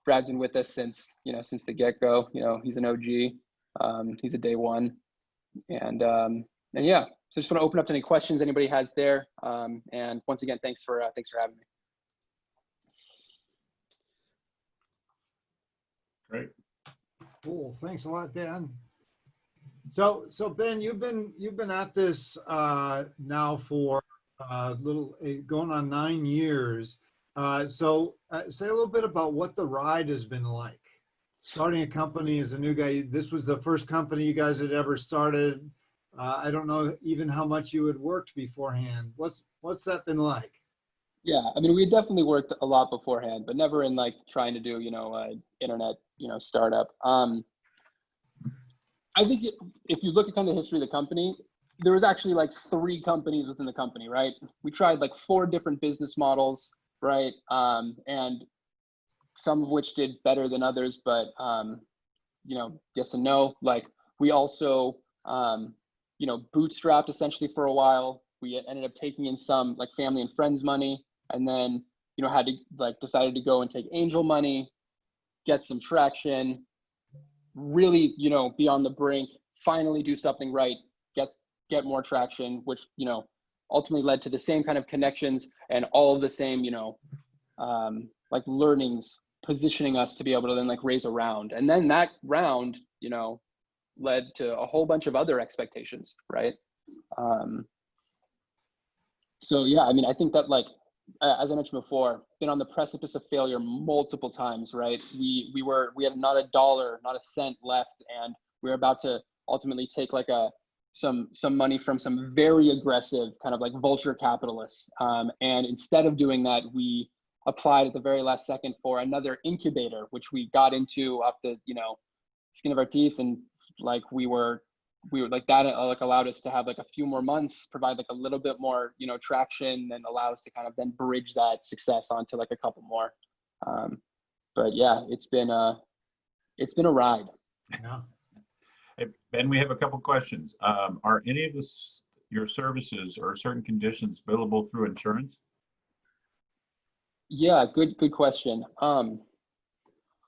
been with us since the get-go. He's an OG. He's a day one, and yeah. So just want to open up to any questions anybody has there. And once again, thanks for having me. Great. Cool. Thanks a lot, Ben. So Ben, you've been at this now for going on 9 years. So say a little bit about what the ride has been like. Starting a company as a new guy. This was the first company you guys had ever started. I don't know even how much you had worked beforehand. What's that been like? Yeah, I mean, we had definitely worked a lot beforehand, but never in like trying to do, internet, startup. I think if you look at kind of the history of the company, there was actually like 3 companies within the company, right? We tried like 4 different business models, right? And some of which did better than others, but, yes and no. Like we also, bootstrapped essentially for a while. We ended up taking in some like family and friends money, and then, had to decided to go and take angel money, get some traction, really, be on the brink, finally do something right, get more traction, which, ultimately led to the same kind of connections and all of the same, like learnings, positioning us to be able to then like raise a round. And then that round, led to a whole bunch of other expectations, right? So yeah, I mean, I think that like, as I mentioned before, been on the precipice of failure multiple times, right? We had not a dollar, not a cent left, and we were about to ultimately take like some money from some very aggressive kind of like vulture capitalists. And instead of doing that, we applied at the very last second for another incubator, which we got into off the skin of our teeth, and like we were like that like allowed us to have like a few more months, provide like a little bit more traction, and allow us to kind of then bridge that success onto like a couple more. But yeah, it's been a ride. Yeah. Hey, Ben, we have a couple questions. Are any of your services or certain conditions billable through insurance? Yeah, good question.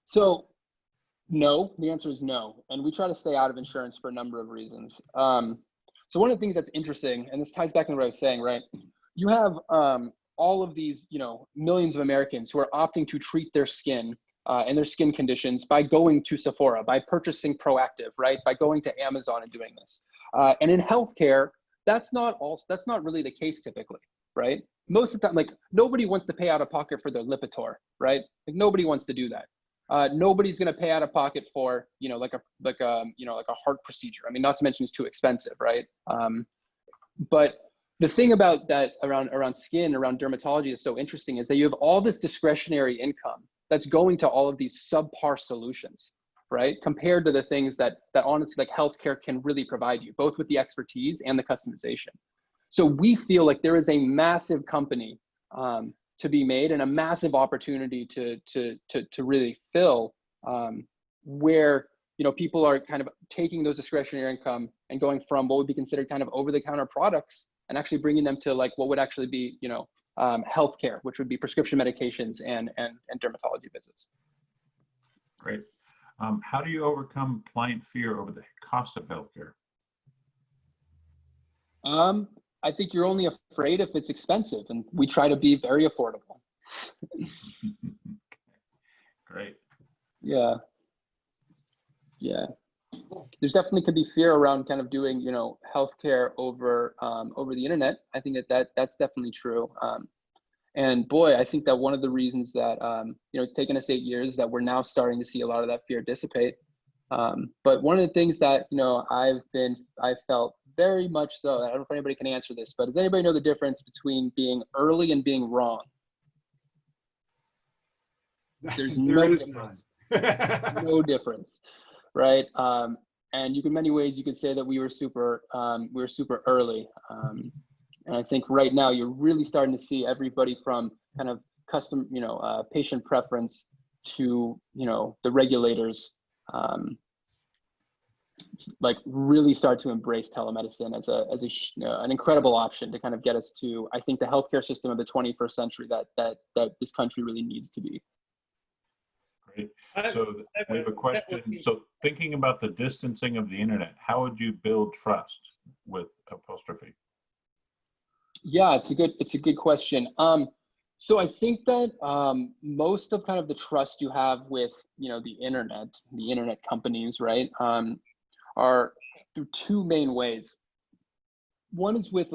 So no, the answer is no. And we try to stay out of insurance for a number of reasons. So one of the things that's interesting, and this ties back into what I was saying, right? You have all of these, millions of Americans who are opting to treat their skin and their skin conditions by going to Sephora, by purchasing Proactive, right? By going to Amazon and doing this. And in healthcare, that's not really the case typically, right? Most of the time, like nobody wants to pay out of pocket for their Lipitor, right? Like nobody wants to do that. nobody's going to pay out of pocket for, like a heart procedure. I mean, not to mention it's too expensive, right? But the thing about that around skin, around dermatology is so interesting is that you have all this discretionary income that's going to all of these subpar solutions, right? Compared to the things that honestly, like healthcare can really provide you, both with the expertise and the customization. So we feel like there is a massive company to be made and a massive opportunity to really fill, where people are kind of taking those discretionary income and going from what would be considered kind of over-the-counter products and actually bringing them to like what would actually be healthcare, which would be prescription medications and dermatology visits. Great. How do you overcome client fear over the cost of healthcare? I think you're only afraid if it's expensive, and we try to be very affordable. Great. Yeah. There's definitely could be fear around kind of doing, healthcare over the internet. I think that's definitely true. And boy, I think that one of the reasons that it's taken us 8 years that we're now starting to see a lot of that fear dissipate. But one of the things that I felt very much so. I don't know if anybody can answer this, but does anybody know the difference between being early and being wrong? There's no difference. No difference, right? And in many ways, you could say that we were super early. And I think right now you're really starting to see everybody from kind of custom, patient preference to, the regulators, like really start to embrace telemedicine as an incredible option to kind of get us to, I think, the healthcare system of the 21st century that this country really needs to be. Great. So we have a question. So thinking about the distancing of the internet, how would you build trust with Apostrophe? Yeah, it's a good question. So I think that most of kind of the trust you have with the internet companies, right, are through two main ways. One is with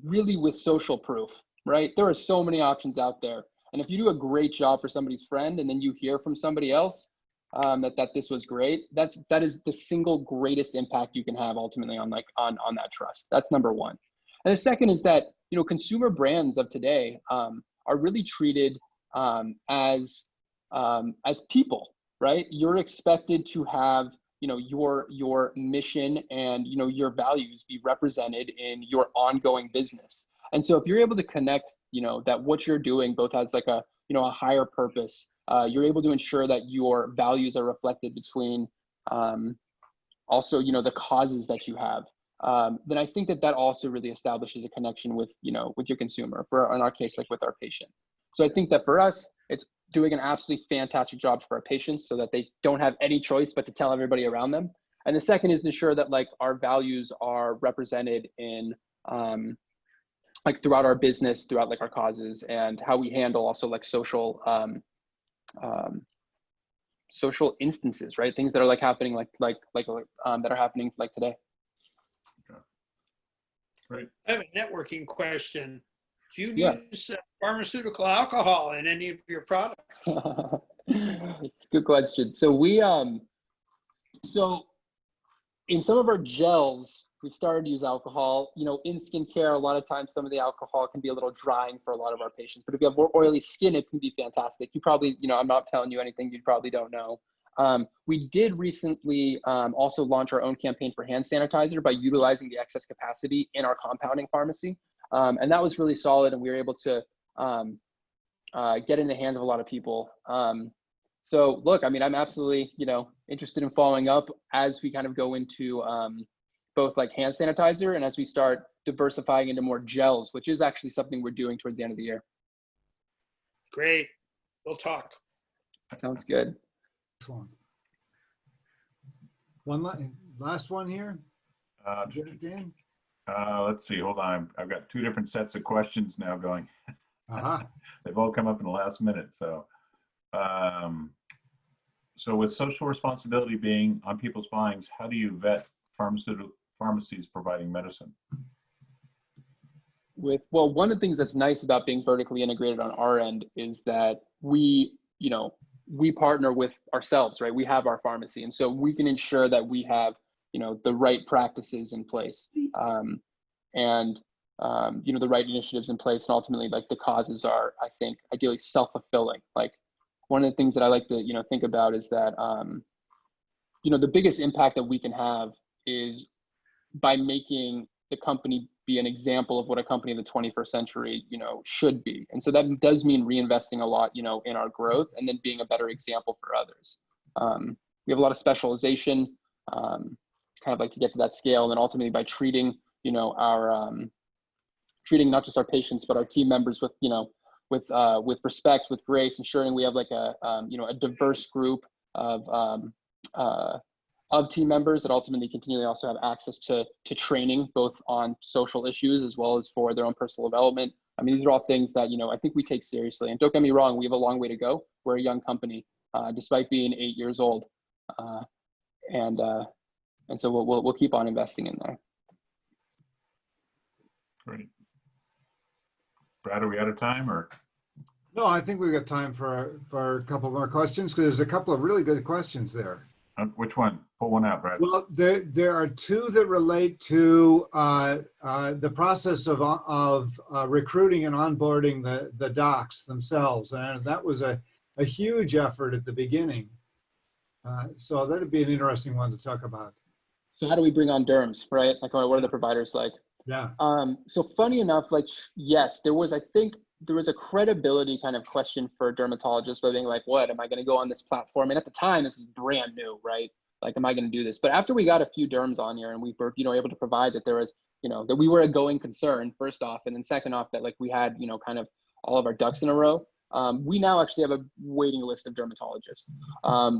really with social proof, right? There are so many options out there, and if you do a great job for somebody's friend, and then you hear from somebody else that this was great, that is the single greatest impact you can have ultimately on that trust. That's number one. And the second is that, consumer brands of today are really treated as people, right? You're expected to have, your mission and, your values be represented in your ongoing business. And so if you're able to connect, that what you're doing both has like a higher purpose, you're able to ensure that your values are reflected between also, the causes that you have. Then I think that also really establishes a connection with, with your consumer, in our case, like with our patient. So I think that for us, it's doing an absolutely fantastic job for our patients so that they don't have any choice but to tell everybody around them. And the second is to ensure that our values are represented in throughout our business, throughout our causes, and how we handle also social social instances, right? Things that are happening that are happening today. Great. I have a networking question. Do you use pharmaceutical alcohol in any of your products? It's a good question. So we, so in some of our gels, we've started to use alcohol. In skincare, a lot of times some of the alcohol can be a little drying for a lot of our patients. But if you have more oily skin, it can be fantastic. You probably, I'm not telling you anything you probably don't know. We did recently also launch our own campaign for hand sanitizer by utilizing the excess capacity in our compounding pharmacy. And that was really solid, and we were able to get in the hands of a lot of people. So look, I mean, I'm absolutely, interested in following up as we kind of go into both hand sanitizer and as we start diversifying into more gels, which is actually something we're doing towards the end of the year. Great. We'll talk. Sounds good. One last one here. Dan? Let's see. Hold on. I've got two different sets of questions now going. They've all come up in the last minute. So, so with social responsibility being on people's minds, how do you vet pharmacies providing medicine? Well, one of the things that's nice about being vertically integrated on our end is that we, we partner with ourselves, right? We have our pharmacy, and so we can ensure that we have, the right practices in place, and the right initiatives in place, and ultimately, like, the causes are, I think, ideally self-fulfilling. Like, one of the things that I like to, think about is that, the biggest impact that we can have is by making the company be an example of what a company in the 21st century, should be. And so that does mean reinvesting a lot, in our growth, and then being a better example for others. We have a lot of specialization, kind of like to get to that scale, and then ultimately by treating, our treating not just our patients but our team members with, with respect, with grace, ensuring we have like a diverse group of team members that ultimately continually also have access to training, both on social issues as well as for their own personal development. I mean, these are all things that, I think we take seriously. And don't get me wrong, we have a long way to go. We're a young company, despite being 8 years old. And so we'll keep on investing in there. Great. Brad, are we out of time or? No, I think we've got time for a couple more questions, because there's a couple of really good questions there. Which one? Pull one out, Brad. Well, there are two that relate to the process of recruiting and onboarding the docs themselves, and that was a huge effort at the beginning. So that'd be an interesting one to talk about. So how do we bring on derms, right? Like, what are the providers like? Yeah. So funny enough, like, yes, I think there was a credibility kind of question for dermatologists, by being like, what, am I going to go on this platform? And at the time, this is brand new, right? Like, am I going to do this? But after we got a few derms on here, and we were, able to provide that there was, that we were a going concern, first off, and then second off, that like we had, kind of all of our ducks in a row. We now actually have a waiting list of dermatologists.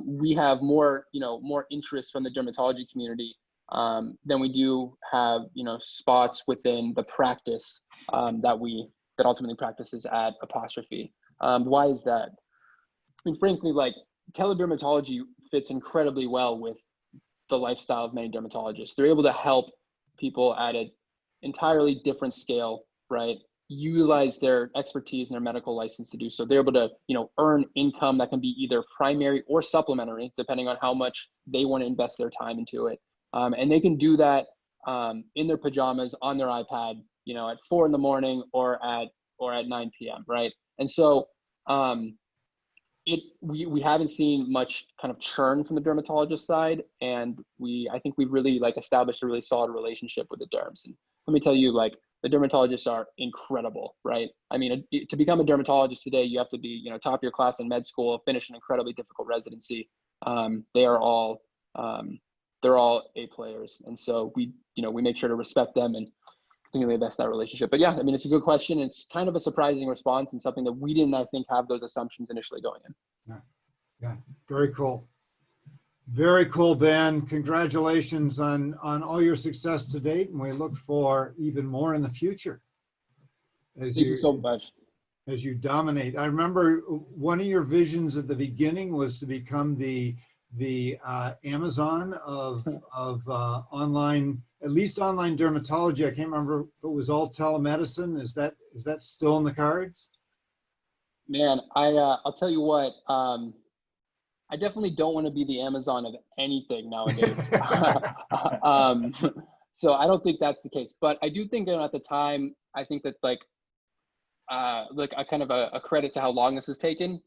We have more, more interest from the dermatology community than we do have, spots within the practice that ultimately practices at Apostrophe. Why is that? I mean, frankly, like, teledermatology fits incredibly well with the lifestyle of many dermatologists. They're able to help people at an entirely different scale, right? Utilize their expertise and their medical license to do so. They're able to, earn income that can be either primary or supplementary, depending on how much they want to invest their time into it. And they can do that in their pajamas on their iPad, at 4 in.the morning or at 9 p.m. Right. And so we haven't seen much kind of churn from the dermatologist side. And I think we've really like established a really solid relationship with the derms. And let me tell you, like, the dermatologists are incredible, right? I mean, to become a dermatologist today, you have to be, top of your class in med school, finish an incredibly difficult residency. They're all A players. And so we make sure to respect them and continually invest in that relationship. But yeah, I mean, it's a good question. It's kind of a surprising response, and something that we didn't, I think, have those assumptions initially going in. Yeah, very cool. Very cool, Ben. Congratulations on all your success to date, and we look for even more in the future. Thank you so much. As you dominate. I remember one of your visions at the beginning was to become the Amazon of online, at least online dermatology. I can't remember if it was all telemedicine. Is that still in the cards? Man, I'll tell you what. I definitely don't want to be the Amazon of anything nowadays. So I don't think that's the case. But I do think, at the time, I think that like a kind of a credit to how long this has taken.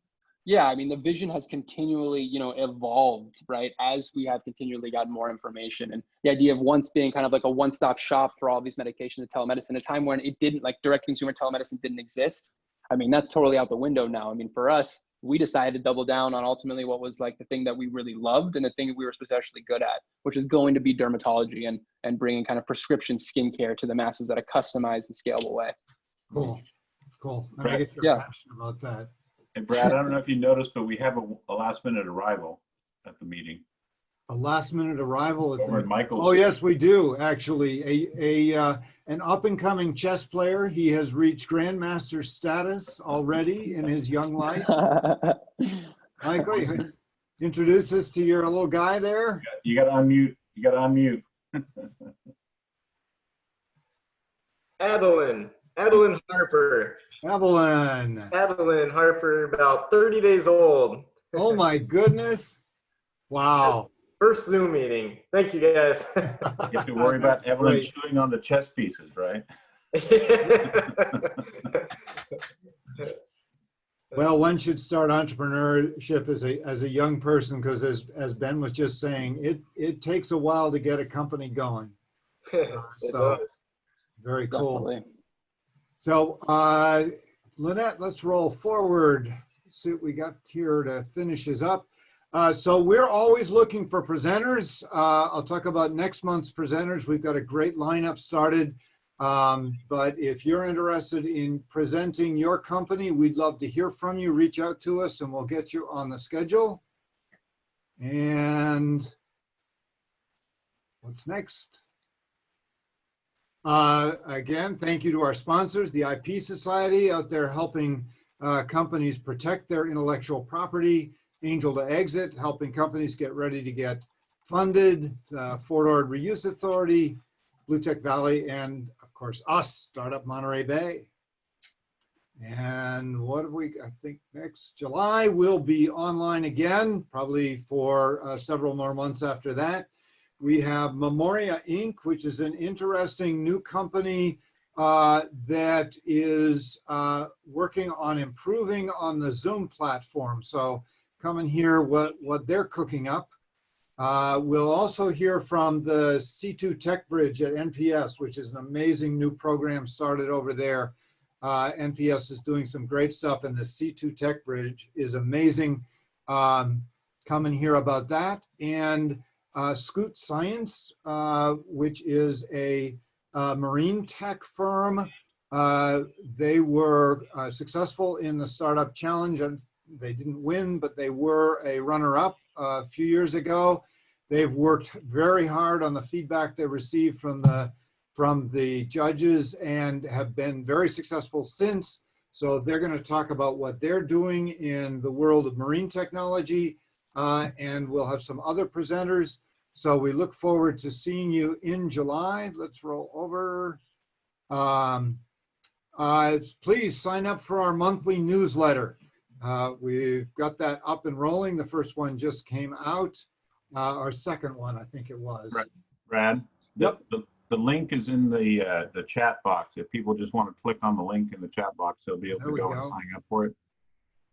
Yeah, I mean, the vision has continually, evolved, right? As we have continually gotten more information, and the idea of once being kind of like a one-stop shop for all these medications and telemedicine, a time when it didn't, like, direct consumer telemedicine didn't exist. I mean, that's totally out the window now. I mean, for us, we decided to double down on ultimately what was like the thing that we really loved and the thing that we were especially good at, which is going to be dermatology and bringing kind of prescription skincare to the masses in a customized and scalable way. Cool. And I get your passion about that. And Brad, I don't know if you noticed, but we have a last minute arrival at the meeting. A last minute arrival at Over at Michael's. Oh yes, we do actually. An up and coming chess player. He has reached grandmaster status already in his young life. Michael, introduce us to your little guy there. You got to unmute. Adeline Harper. Evelyn. Adeline Harper, about 30 days old. Oh my goodness. Wow. First Zoom meeting. Thank you, guys. You have to worry about That's Evelyn great. chewing on the chess pieces, right? Well, one should start entrepreneurship as a young person, because as Ben was just saying, it takes a while to get a company going. It So does. very cool. Definitely. So Lynette, let's roll forward. See what we got here to finish this up. So we're always looking for presenters. I'll talk about next month's presenters. We've got a great lineup started. But if you're interested in presenting your company, we'd love to hear from you. Reach out to us and we'll get you on the schedule. And what's next? Again, thank you to our sponsors, the IP Society out there helping companies protect their intellectual property, Angel to Exit, helping companies get ready to get funded, Fort Ord Reuse Authority, Blue Tech Valley, and of course us, Startup Monterey Bay. And what have we, I think next July we'll be online again, probably for several more months after that. We have Memoria Inc., which is an interesting new company that is working on improving on the Zoom platform. So come and hear what they're cooking up. We'll also hear from the C2 Tech Bridge at NPS, which is an amazing new program started over there. NPS is doing some great stuff, and the C2 Tech Bridge is amazing. Come and hear about that. And Scoot Science, which is a marine tech firm. They were successful in the Startup Challenge, and they didn't win, but they were a runner-up a few years ago. They've worked very hard on the feedback they received from the judges and have been very successful since. So they're going to talk about what they're doing in the world of marine technology, and we'll have some other presenters. So we look forward to seeing you in July. Let's roll over. Please sign up for our monthly newsletter. We've got that up and rolling. The first one just came out. Our second one, I think it was. Brad, Yep. the link is in the chat box. If people just want to click on the link in the chat box, they'll be able There to we go go. and sign up for it.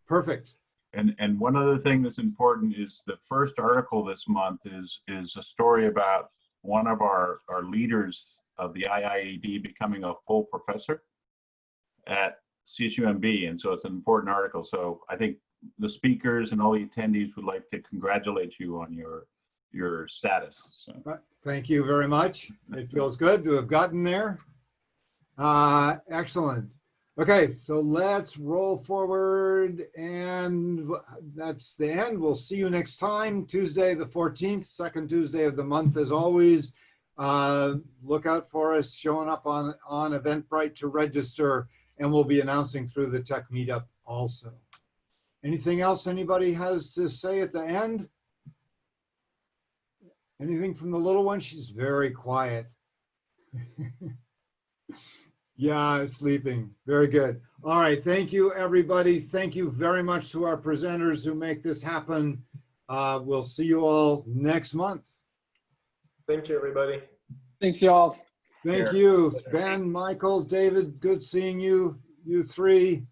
Perfect. And one other thing that's important is the first article this month is a story about one of our leaders of the iiED becoming a full professor at CSUMB. And so it's an important article. So I think the speakers and all the attendees would like to congratulate you on your status. So. Thank you very much. It feels good to have gotten there. Excellent. Okay, so let's roll forward, and that's the end. We'll see you next time, Tuesday the 14th, second Tuesday of the month as always. Look out for us showing up on Eventbrite to register, and we'll be announcing through the Tech Meetup also. Anything else anybody has to say at the end? Anything from the little one? She's very quiet. Yeah, sleeping. Very good. All right. Thank you, everybody. Thank you very much to our presenters who make this happen. We'll see you all next month. Thank you, everybody. Thanks, y'all. Thank you, Ben, Michael, David. Good seeing you, you three.